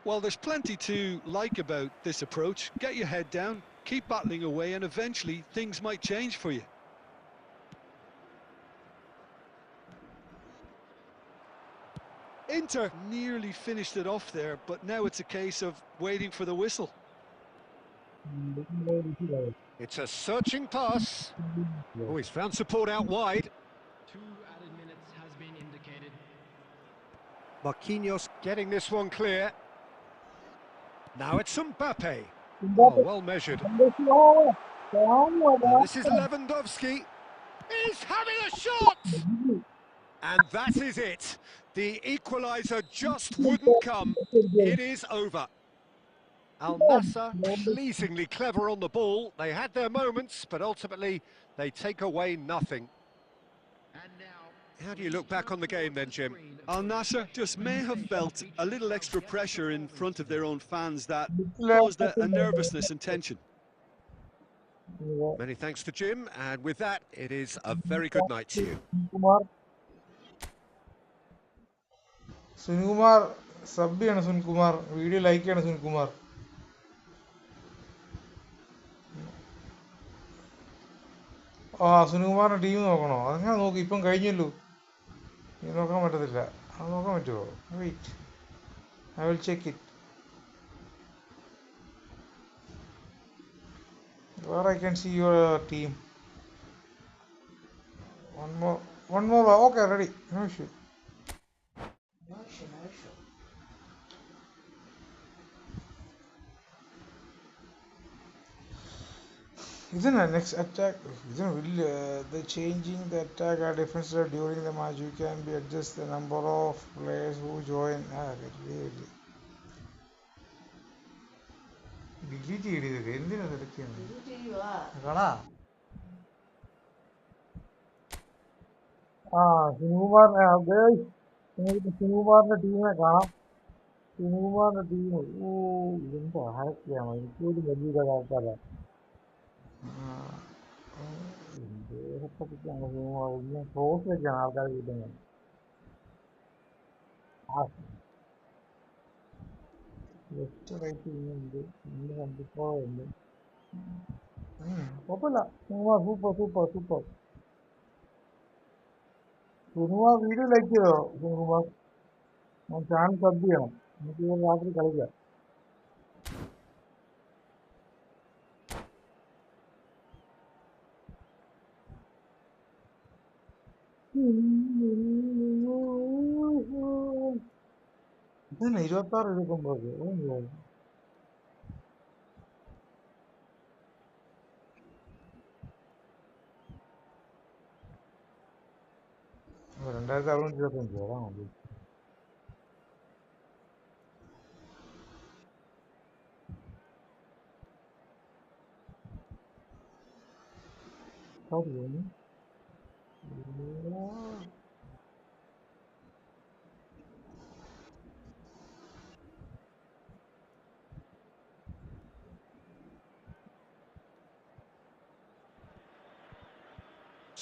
S3: Well, there's plenty to like about this approach. Get your head down, keep battling away, and eventually things might change for you. Inter nearly finished it off there, but now it's a case of waiting for the whistle.
S6: It's a searching pass. Oh, he's found support out wide.
S4: 2 added minutes has been indicated.
S6: Marquinhos getting this one clear. Now it's Mbappe. Oh, well measured. Now this is Lewandowski. He's having a shot! And that is it. The equaliser just wouldn't come. It is over. Al Nassr pleasingly clever on the ball. They had their moments, but ultimately they take away nothing.
S5: And now,
S6: How do you look back on the game then, Jim?
S3: Al Nassr just may have felt a little extra pressure in front of their own fans that caused a nervousness and tension.
S6: Many thanks to Jim, and with that, it is a very good night to you.
S1: Sunilkumar sub ചെയ്യണം. Sunilkumar video like ചെയ്യണം. Sunilkumar സുനിൽകുമാറിന്റെ team നോക്കണോ? അതങ്ങനെ നോക്കി. ഇപ്പം കഴിഞ്ഞല്ലോ. ഇത് നോക്കാൻ പറ്റത്തില്ല. അത് നോക്കാൻ പറ്റുമോ? Wait, I will check it. Where I can see your team. One more. Okay, ready. No issue. Isn't the next attack? Isn't really the changing the attack or defense during the match? You can be adjust the number of players who join. Really. Delete ചെയ്തത് എന്തിനാ select ചെയ്യുന്നത്? സുനിൽകുമാറിന്റെ ടീമിനെ കാണാം. സുനിൽകുമാറിന്റെ team എന്താ ഹാക്കിയാണ്. എനിക്കൊരു വലിയ ആൾക്കാരാണ്. ക്ലോസിലൊക്കെയാണ് ആൾക്കാർ കിട്ടുന്നത്. ലെഫ്റ്റ് റൈറ്റ് ഉണ്ട്, കണ്ടിപ്പോഴുണ്ട്. കുഴപ്പമില്ല. Sunilkumar super super super. Sunilkumar video like ചെയ്തോ? സുനിൽകുമാർ ചാനൽ സബ് ചെയ്യണം. നമുക്ക് രാത്രി കളിക്കാം. ഇതന്നെ 26-29. രണ്ടായിരത്തി 625. അതാണ് മതി.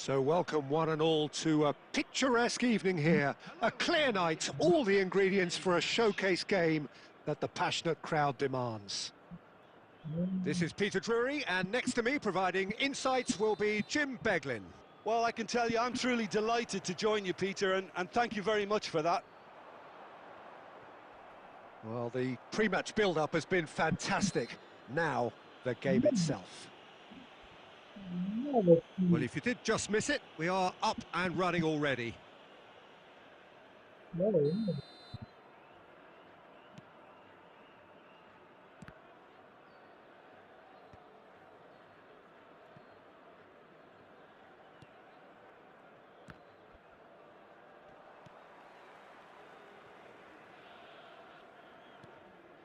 S6: So welcome one and all to a picturesque evening here. A clear night, all the ingredients for a showcase game that the passionate crowd demands. This is Peter Drury, and next to me providing insights will be Jim Beglin.
S3: Well, I can tell you I'm truly delighted to join you, Peter, and thank you very much for that.
S6: Well, the pre-match build-up has been fantastic. Now, the game itself. Well, if you did just miss it, we are up and running already.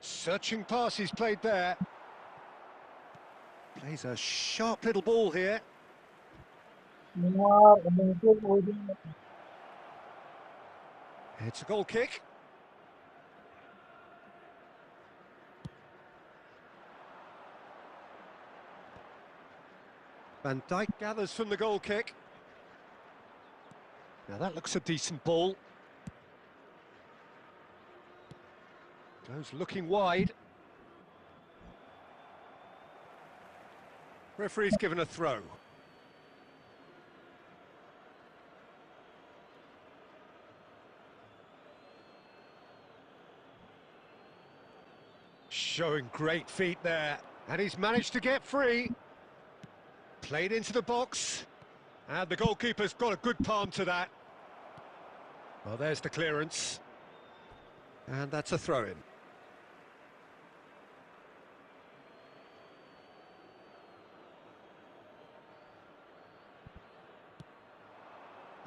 S6: Searching pass he's played there. Plays a sharp little ball here. It's a goal kick. Van Dijk gathers from the goal kick. Now that looks a decent ball. Goes looking wide. Referee's given a throw. Showing great feet there. And he's managed to get free. Played into the box. And the goalkeeper's got a good palm to that. Well, there's the clearance. And that's a throw-in.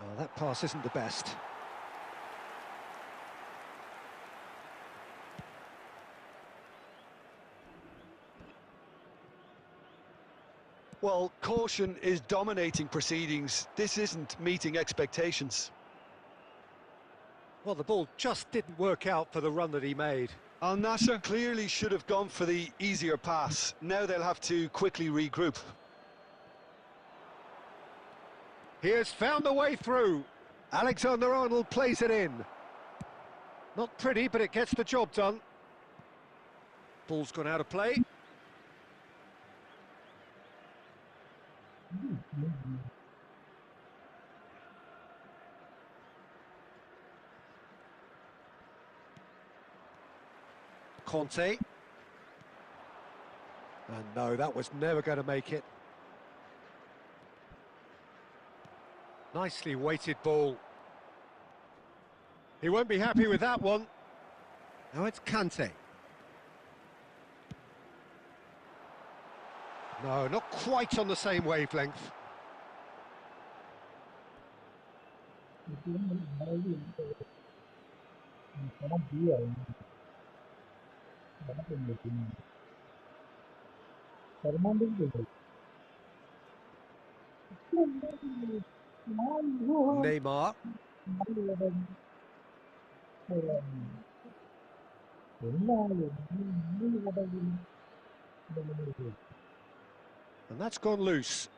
S6: Well, that pass isn't the best.
S3: Well, caution is dominating proceedings. This isn't meeting expectations.
S6: Well, the ball just didn't work out for the run that he made.
S3: Al Nassr clearly should have gone for the easier pass. Now they'll have to quickly regroup.
S6: He has found the way through. Alexander-Arnold plays it in. Not pretty, but it gets the job done. Ball's gone out of play. Conte. And no, that was never going to make it. Nicely weighted ball. He won't be happy with that one. Now it's Kante. No, not quite on the same wavelength. Neymar. And that's gone loose.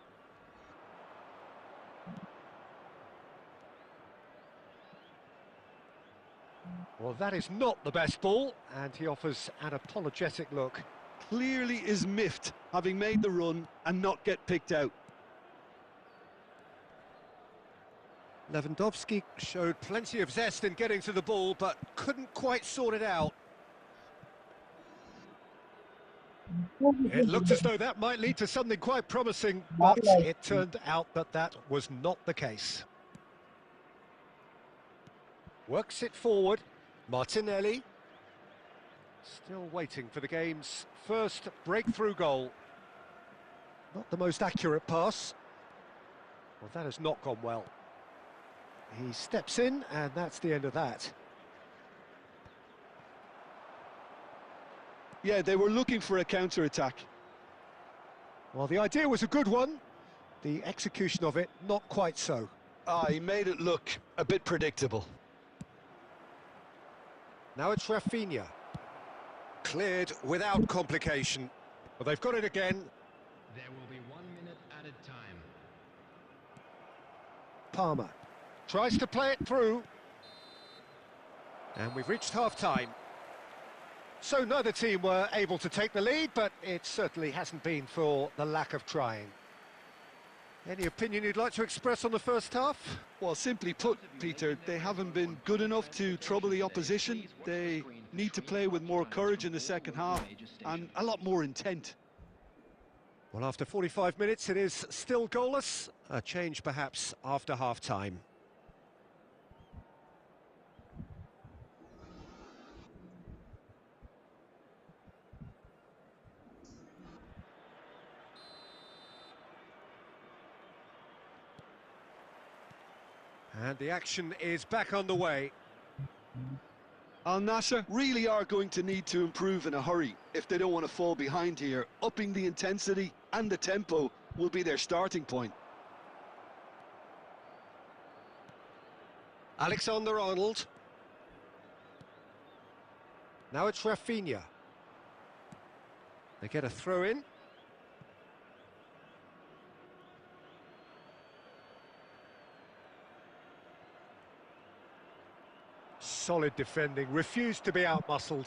S6: Well, that is not the best ball, and he offers an apologetic look.
S3: Clearly is miffed, having made the run and not get picked out.
S6: Lewandowski showed plenty of zest in getting to the ball, but couldn't quite sort it out. It looked as though that might lead to something quite promising, but it turned out that that was not the case. Works it forward. Martinelli. Still waiting for the game's first breakthrough goal. Not the most accurate pass. Well, that has not gone well. He steps in, and that's the end of that.
S3: Yeah, they were looking for a counter-attack.
S6: Well, the idea was a good one. The execution of it, not quite so.
S3: He made it look a bit predictable.
S6: Now it's Rafinha. Cleared without complication. But they've got it again.
S4: There will be 1 minute added time.
S2: Palmer tries to play it through. And we've reached half-time. So neither team were able to take the lead, but it certainly hasn't been for the lack of trying. Any opinion you'd like to express on the first half?
S3: Well, simply put, Peter, they haven't been good enough to trouble the opposition. They need to play with more courage in the second half and a lot more intent.
S2: Well, after 45 minutes, it is still goalless. A change, perhaps, after half-time. And the action is back on the way.
S3: Al Nassr really are going to need to improve in a hurry if they don't want to fall behind here. Upping the intensity and the tempo will be their starting point.
S2: Alexander-Arnold. Now it's Rafinha. They get a throw in. Solid defending, refused to be out-muscled.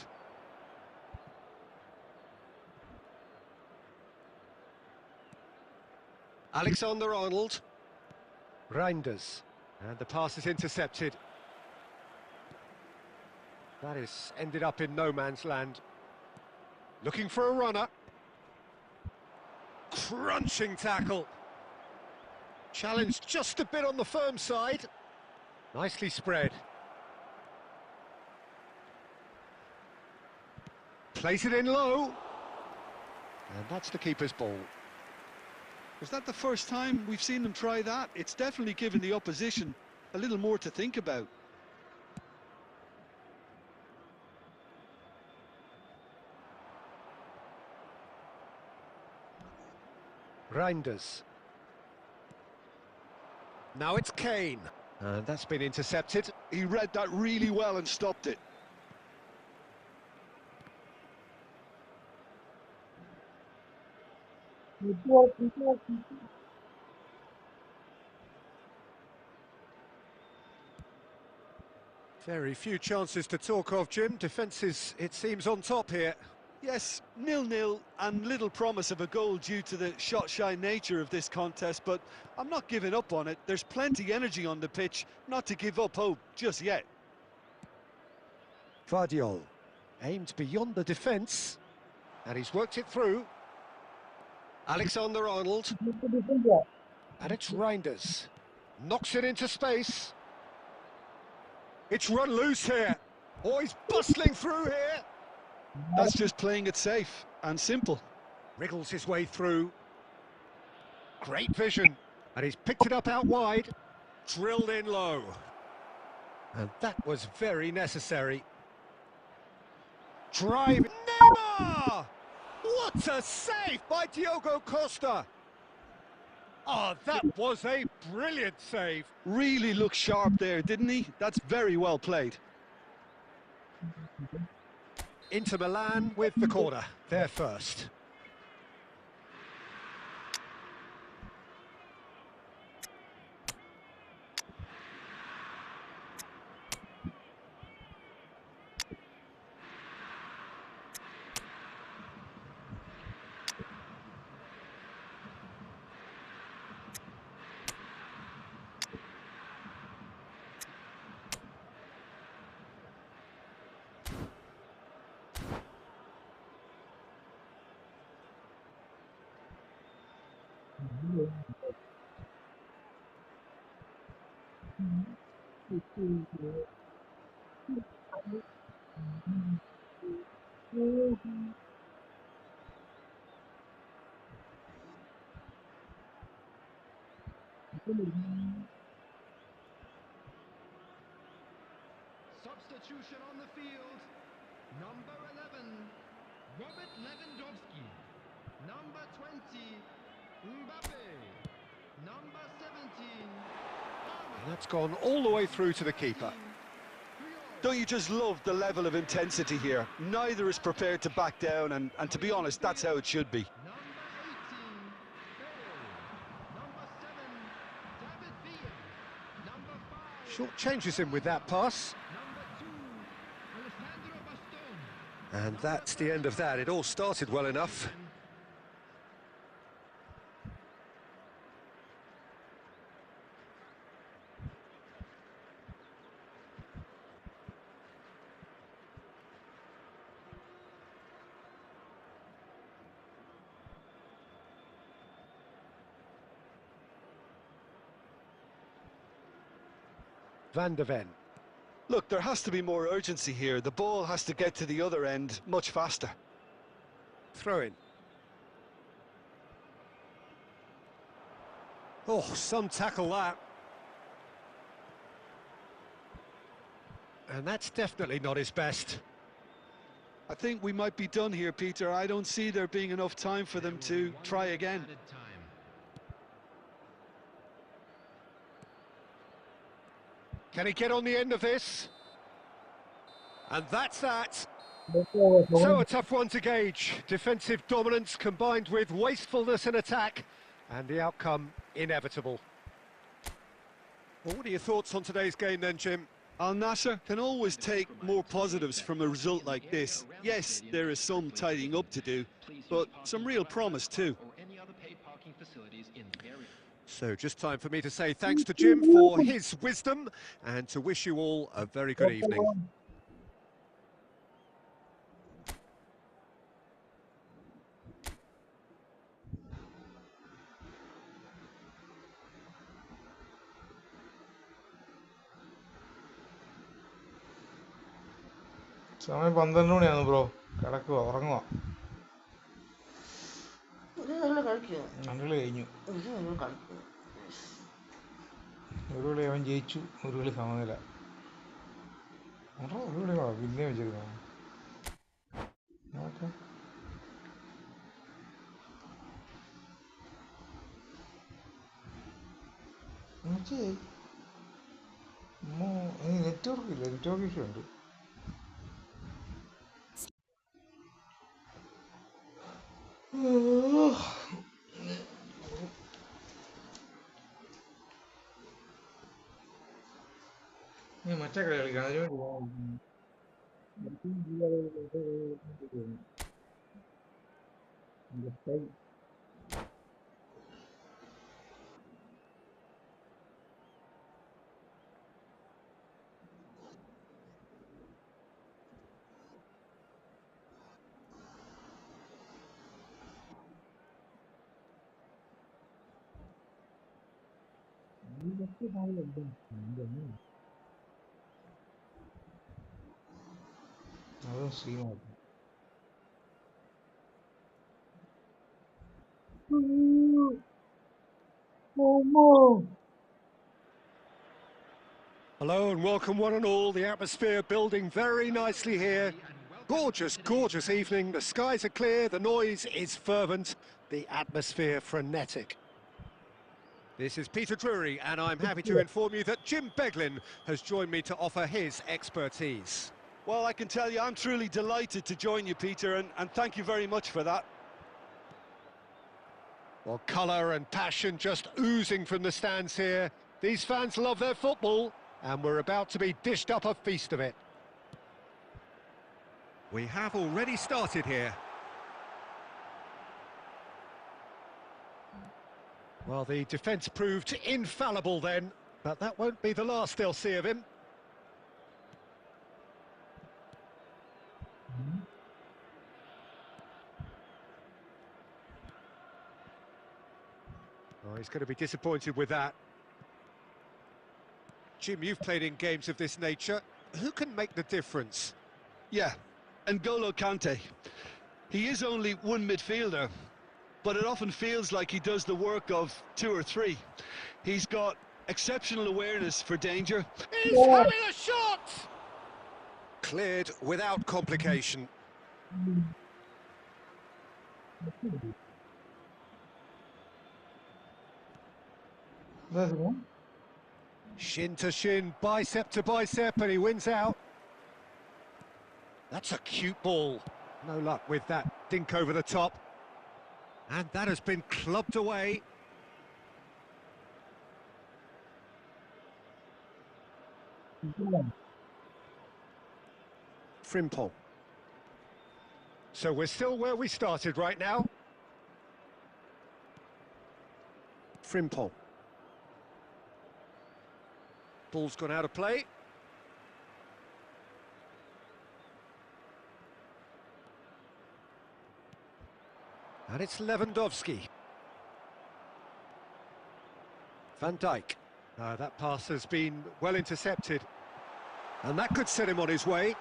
S2: Alexander-Arnold. Reinders. And the pass is intercepted. That is ended up in no man's land. Looking for a runner. Crunching tackle. Challenged just a bit on the firm side. Nicely spread. Place it in low. And that's the keeper's ball.
S3: Was that the first time we've seen them try that? It's definitely given the opposition a little more to think about.
S2: Reinders. Now it's Kane. And that's been intercepted.
S3: He read that really well and stopped it.
S2: Very few chances to talk of, Jim. Defence is, it seems, on top here.
S3: Yes, 0-0 and little promise of a goal due to the shot-shy nature of this contest, but I'm not giving up on it. There's plenty energy on the pitch, not to give up hope just yet.
S2: Vardiol aimed beyond the defence, and he's worked it through. Alexander-Arnold. And it's Reinders. Knocks it into space. It's run loose here. Oh, he's bustling through here.
S3: That's just playing it safe and simple.
S2: Wriggles his way through. Great vision. And he's picked it up out wide. Drilled in low. And that was very necessary. Drive. Neymar! What a save by Diogo Costa! Oh, that was a brilliant save.
S3: Really looked sharp there, didn't he? That's very well played.
S2: Inter Milan with the corner. They're first.
S4: Substitution on the field. Number 11, Robert Lewandowski. Number 20, Mbappe. Number 17.
S2: And that's gone all the way through to the keeper.
S3: Don't you just love the level of intensity here? Neither is prepared to back down, and to be honest, that's how it should be.
S4: Number 18, Bale. Number 7, David Villa.
S6: Short changes him with that pass. And that's the end of that. It all started well enough. Van der Ven.
S3: Look, there has to be more urgency here. The ball has to get to the other end much faster.
S6: Throw in. Oh, some tackle that. And that's definitely not his best.
S3: I think we might be done here, Peter. I don't see there being enough time for them to try again.
S6: Can he get on the end of this? And that's that. So a tough one to gauge. Defensive dominance combined with wastefulness in attack, and the outcome inevitable. Well, what are your thoughts on today's game then, Jim?
S3: Al Nassr can always take more positives from a result like this. Yes, there is some tidying up to do, but some real promise too.
S6: So just time for me to say thanks to Jim for his wisdom and to wish you all a very good evening.
S1: സമയം 12 മണിയാണ് bro. കിടക്കുക, ഉറങ്ങുക. രണ്ടുകളി കഴിഞ്ഞു. ഒരു കളി അവൻ ജയിച്ചു, ഒരു കളി സമനില. ഒരു കളി പിന്നെ വെച്ചിരുന്നു. ഓക്കെ, നെറ്റ്വർക്ക് ഇല്ല, നെറ്റ്വർക്ക് ഇഷ്യൂ ഉണ്ട്. മറ്റേ കളി കളിക്കണം, അതിനുവേണ്ടി അതും സീനായിരുന്നു.
S6: Hello and welcome one and all. The atmosphere building very nicely here. Gorgeous, gorgeous evening. The skies are clear, the noise is fervent, the atmosphere frenetic. This is Peter Drury, and I'm happy to inform you that Jim Beglin has joined me to offer his expertise.
S3: Well, I can tell you, I'm truly delighted to join you, Peter, and thank you very much for that.
S6: Well, colour and passion just oozing from the stands here. These fans love their football, and we're about to be dished up a feast of it. We have already started here. Well, the defence proved infallible then, but that won't be the last they'll see of him. Oh, he's going to be disappointed with that. Jim, you've played in games of this nature. Who can make the difference?
S3: Yeah, N'Golo Kante. He is only one midfielder, but it often feels like he does the work of two or three. He's got exceptional awareness for danger.
S6: He's having a shot! Cleared without complication. Shin to shin, bicep to bicep, and he wins out. That's a cute ball. No luck with that dink over the top. And that has been clubbed away. Frimpong. So we're still where we started right now. Frimpong. Ball's gone out of play. And it's Lewandowski. Van Dijk. That pass has been well intercepted. And that could set him on his way.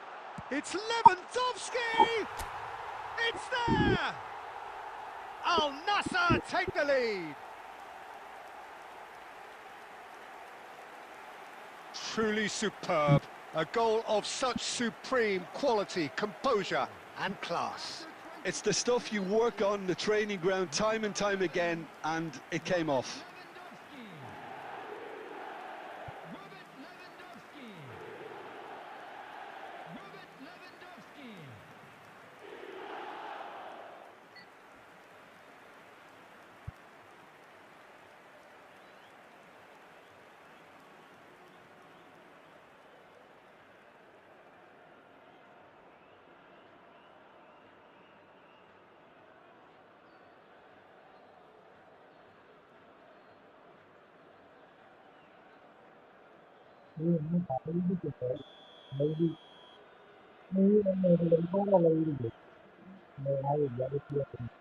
S6: It's Lewandowski! It's there! Al Nassr take the lead. Truly superb. A goal of such supreme quality, composure and class.
S3: It's the stuff you work on the training ground time and time again, and it came off.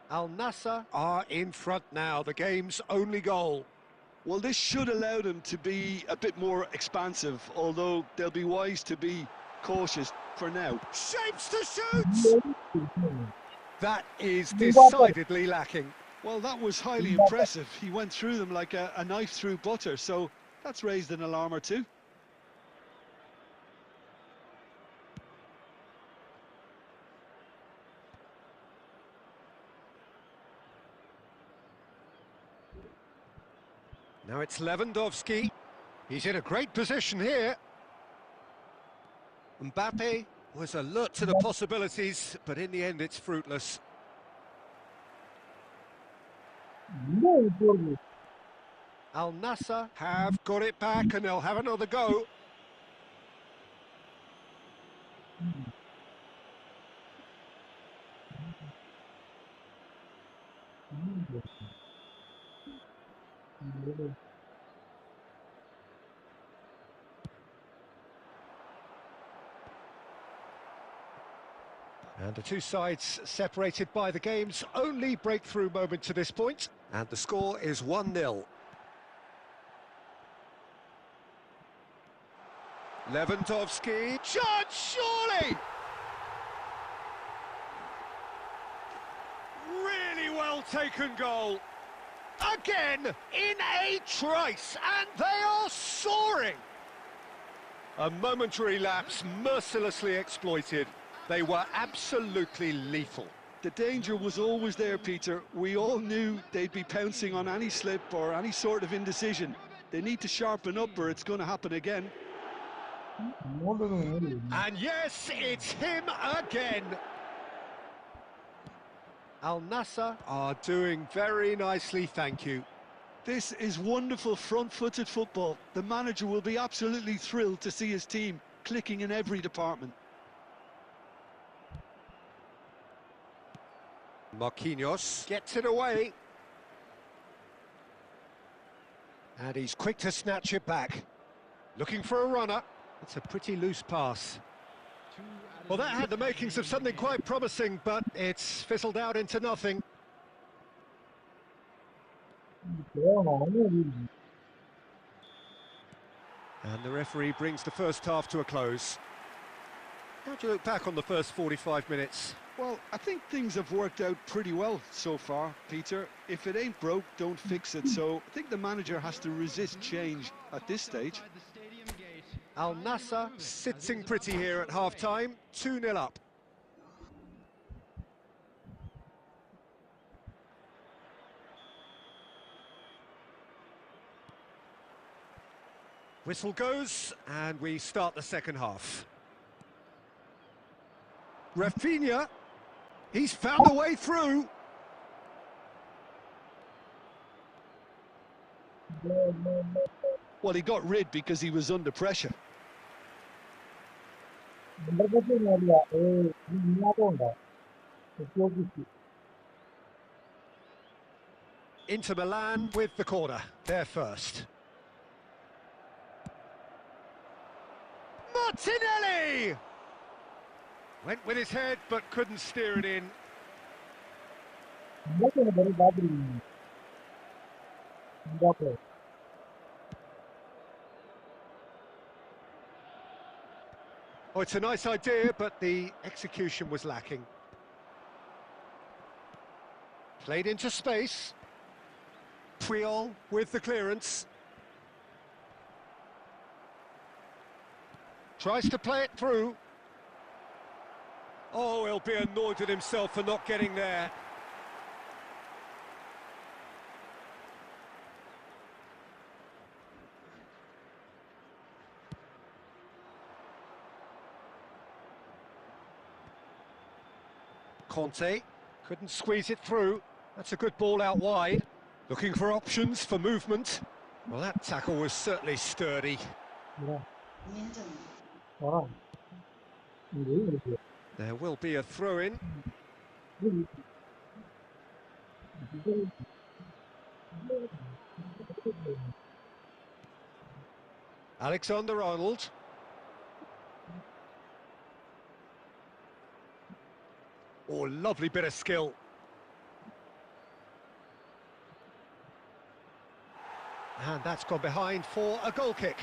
S6: Al Nassr are in front now, the game's only goal.
S3: Well, this should allow them to be a bit more expansive, although they'll be wise to be cautious for now.
S6: Shapes to shoot! That is decidedly lacking.
S3: Well, that was highly impressive. He went through them like a knife through butter, so that's raised an alarm or two.
S6: Now it's Lewandowski. He's in a great position here. Mbappe was alert to the possibilities, but in the end it's fruitless. Al Nassr have got it back and they'll have another go. And the two sides separated by the game's only breakthrough moment to this point. And the score is 1-0. Lewandowski, chance surely! Really well taken goal. Again, in a trice, and they are soaring! A momentary lapse mercilessly exploited. They were absolutely lethal.
S3: The danger was always there, Peter. We all knew they'd be pouncing on any slip or any sort of indecision. They need to sharpen up or it's going to happen again.
S6: And yes, it's him again. Al Nassr are doing very nicely, thank you.
S3: This is wonderful front-footed football. The manager will be absolutely thrilled to see his team clicking in every department.
S6: Marquinhos gets it away. And he's quick to snatch it back. Looking for a runner. It's a pretty loose pass. Well, that had the makings of something quite promising, but it's fizzled out into nothing. And the referee brings the first half to a close. How do you look back on the first 45 minutes?
S3: Well, I think things have worked out pretty well so far, Peter. If it ain't broke, don't fix it. So I think the manager has to resist change at this stage.
S6: Al Nassr sitting pretty here at half-time, 2-0 up. Whistle goes, and we start the second half. Rafinha, he's found a way through.
S3: Well, he got rid because he was under pressure.
S2: Inter Milan with the corner, they're first. Martinelli! Went with his head, but couldn't steer it in. Oh, it's a nice idea, but the execution was lacking. Played into space. Puyol with the clearance. Tries to play it through. Oh, he'll be annoyed at himself for not getting there. Conte couldn't squeeze it through. That's a good ball out wide. Looking for options for movement. Well, that tackle was certainly sturdy. There will be a throw-in. Alexander-Arnold. Oh, lovely bit of skill. And that's gone behind for a goal kick.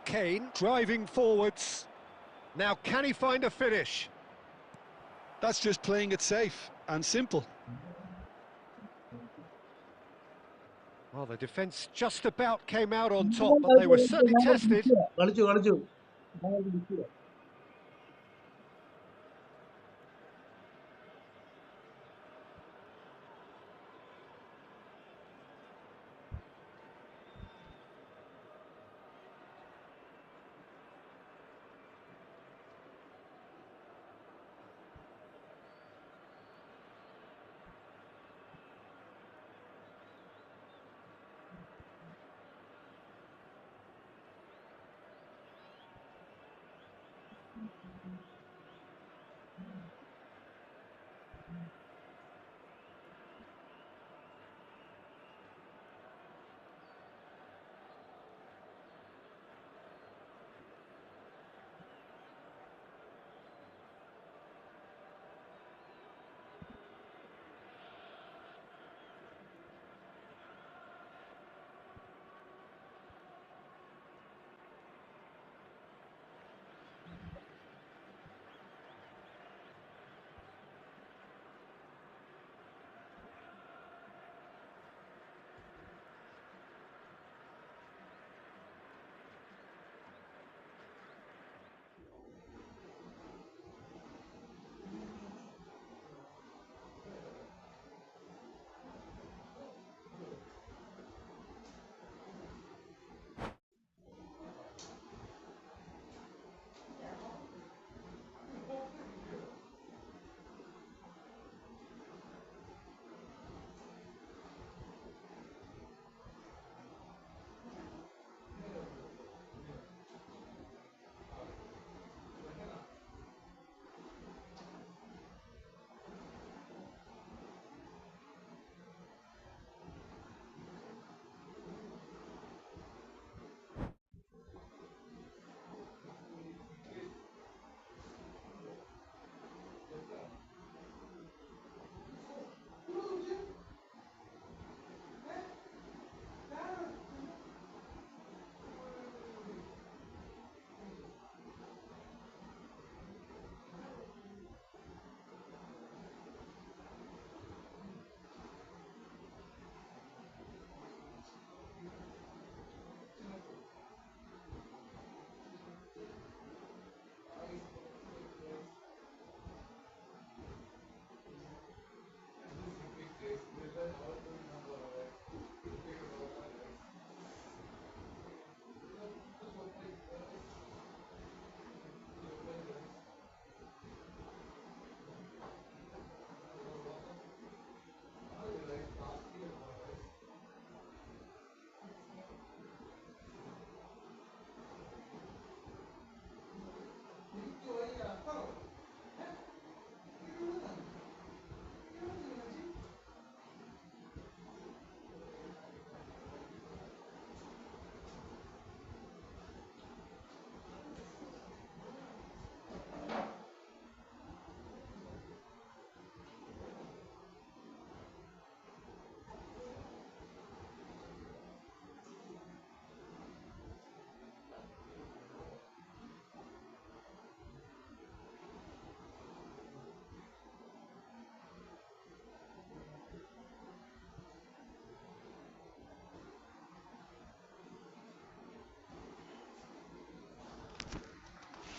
S2: Kane driving forwards. Now, can he find a finish?
S3: That's just playing it safe and simple.
S2: Well, the defence just about came out on top, but they were certainly tested.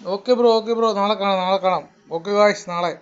S1: Okay bro നാളെ കാണാം okay guys നാളെ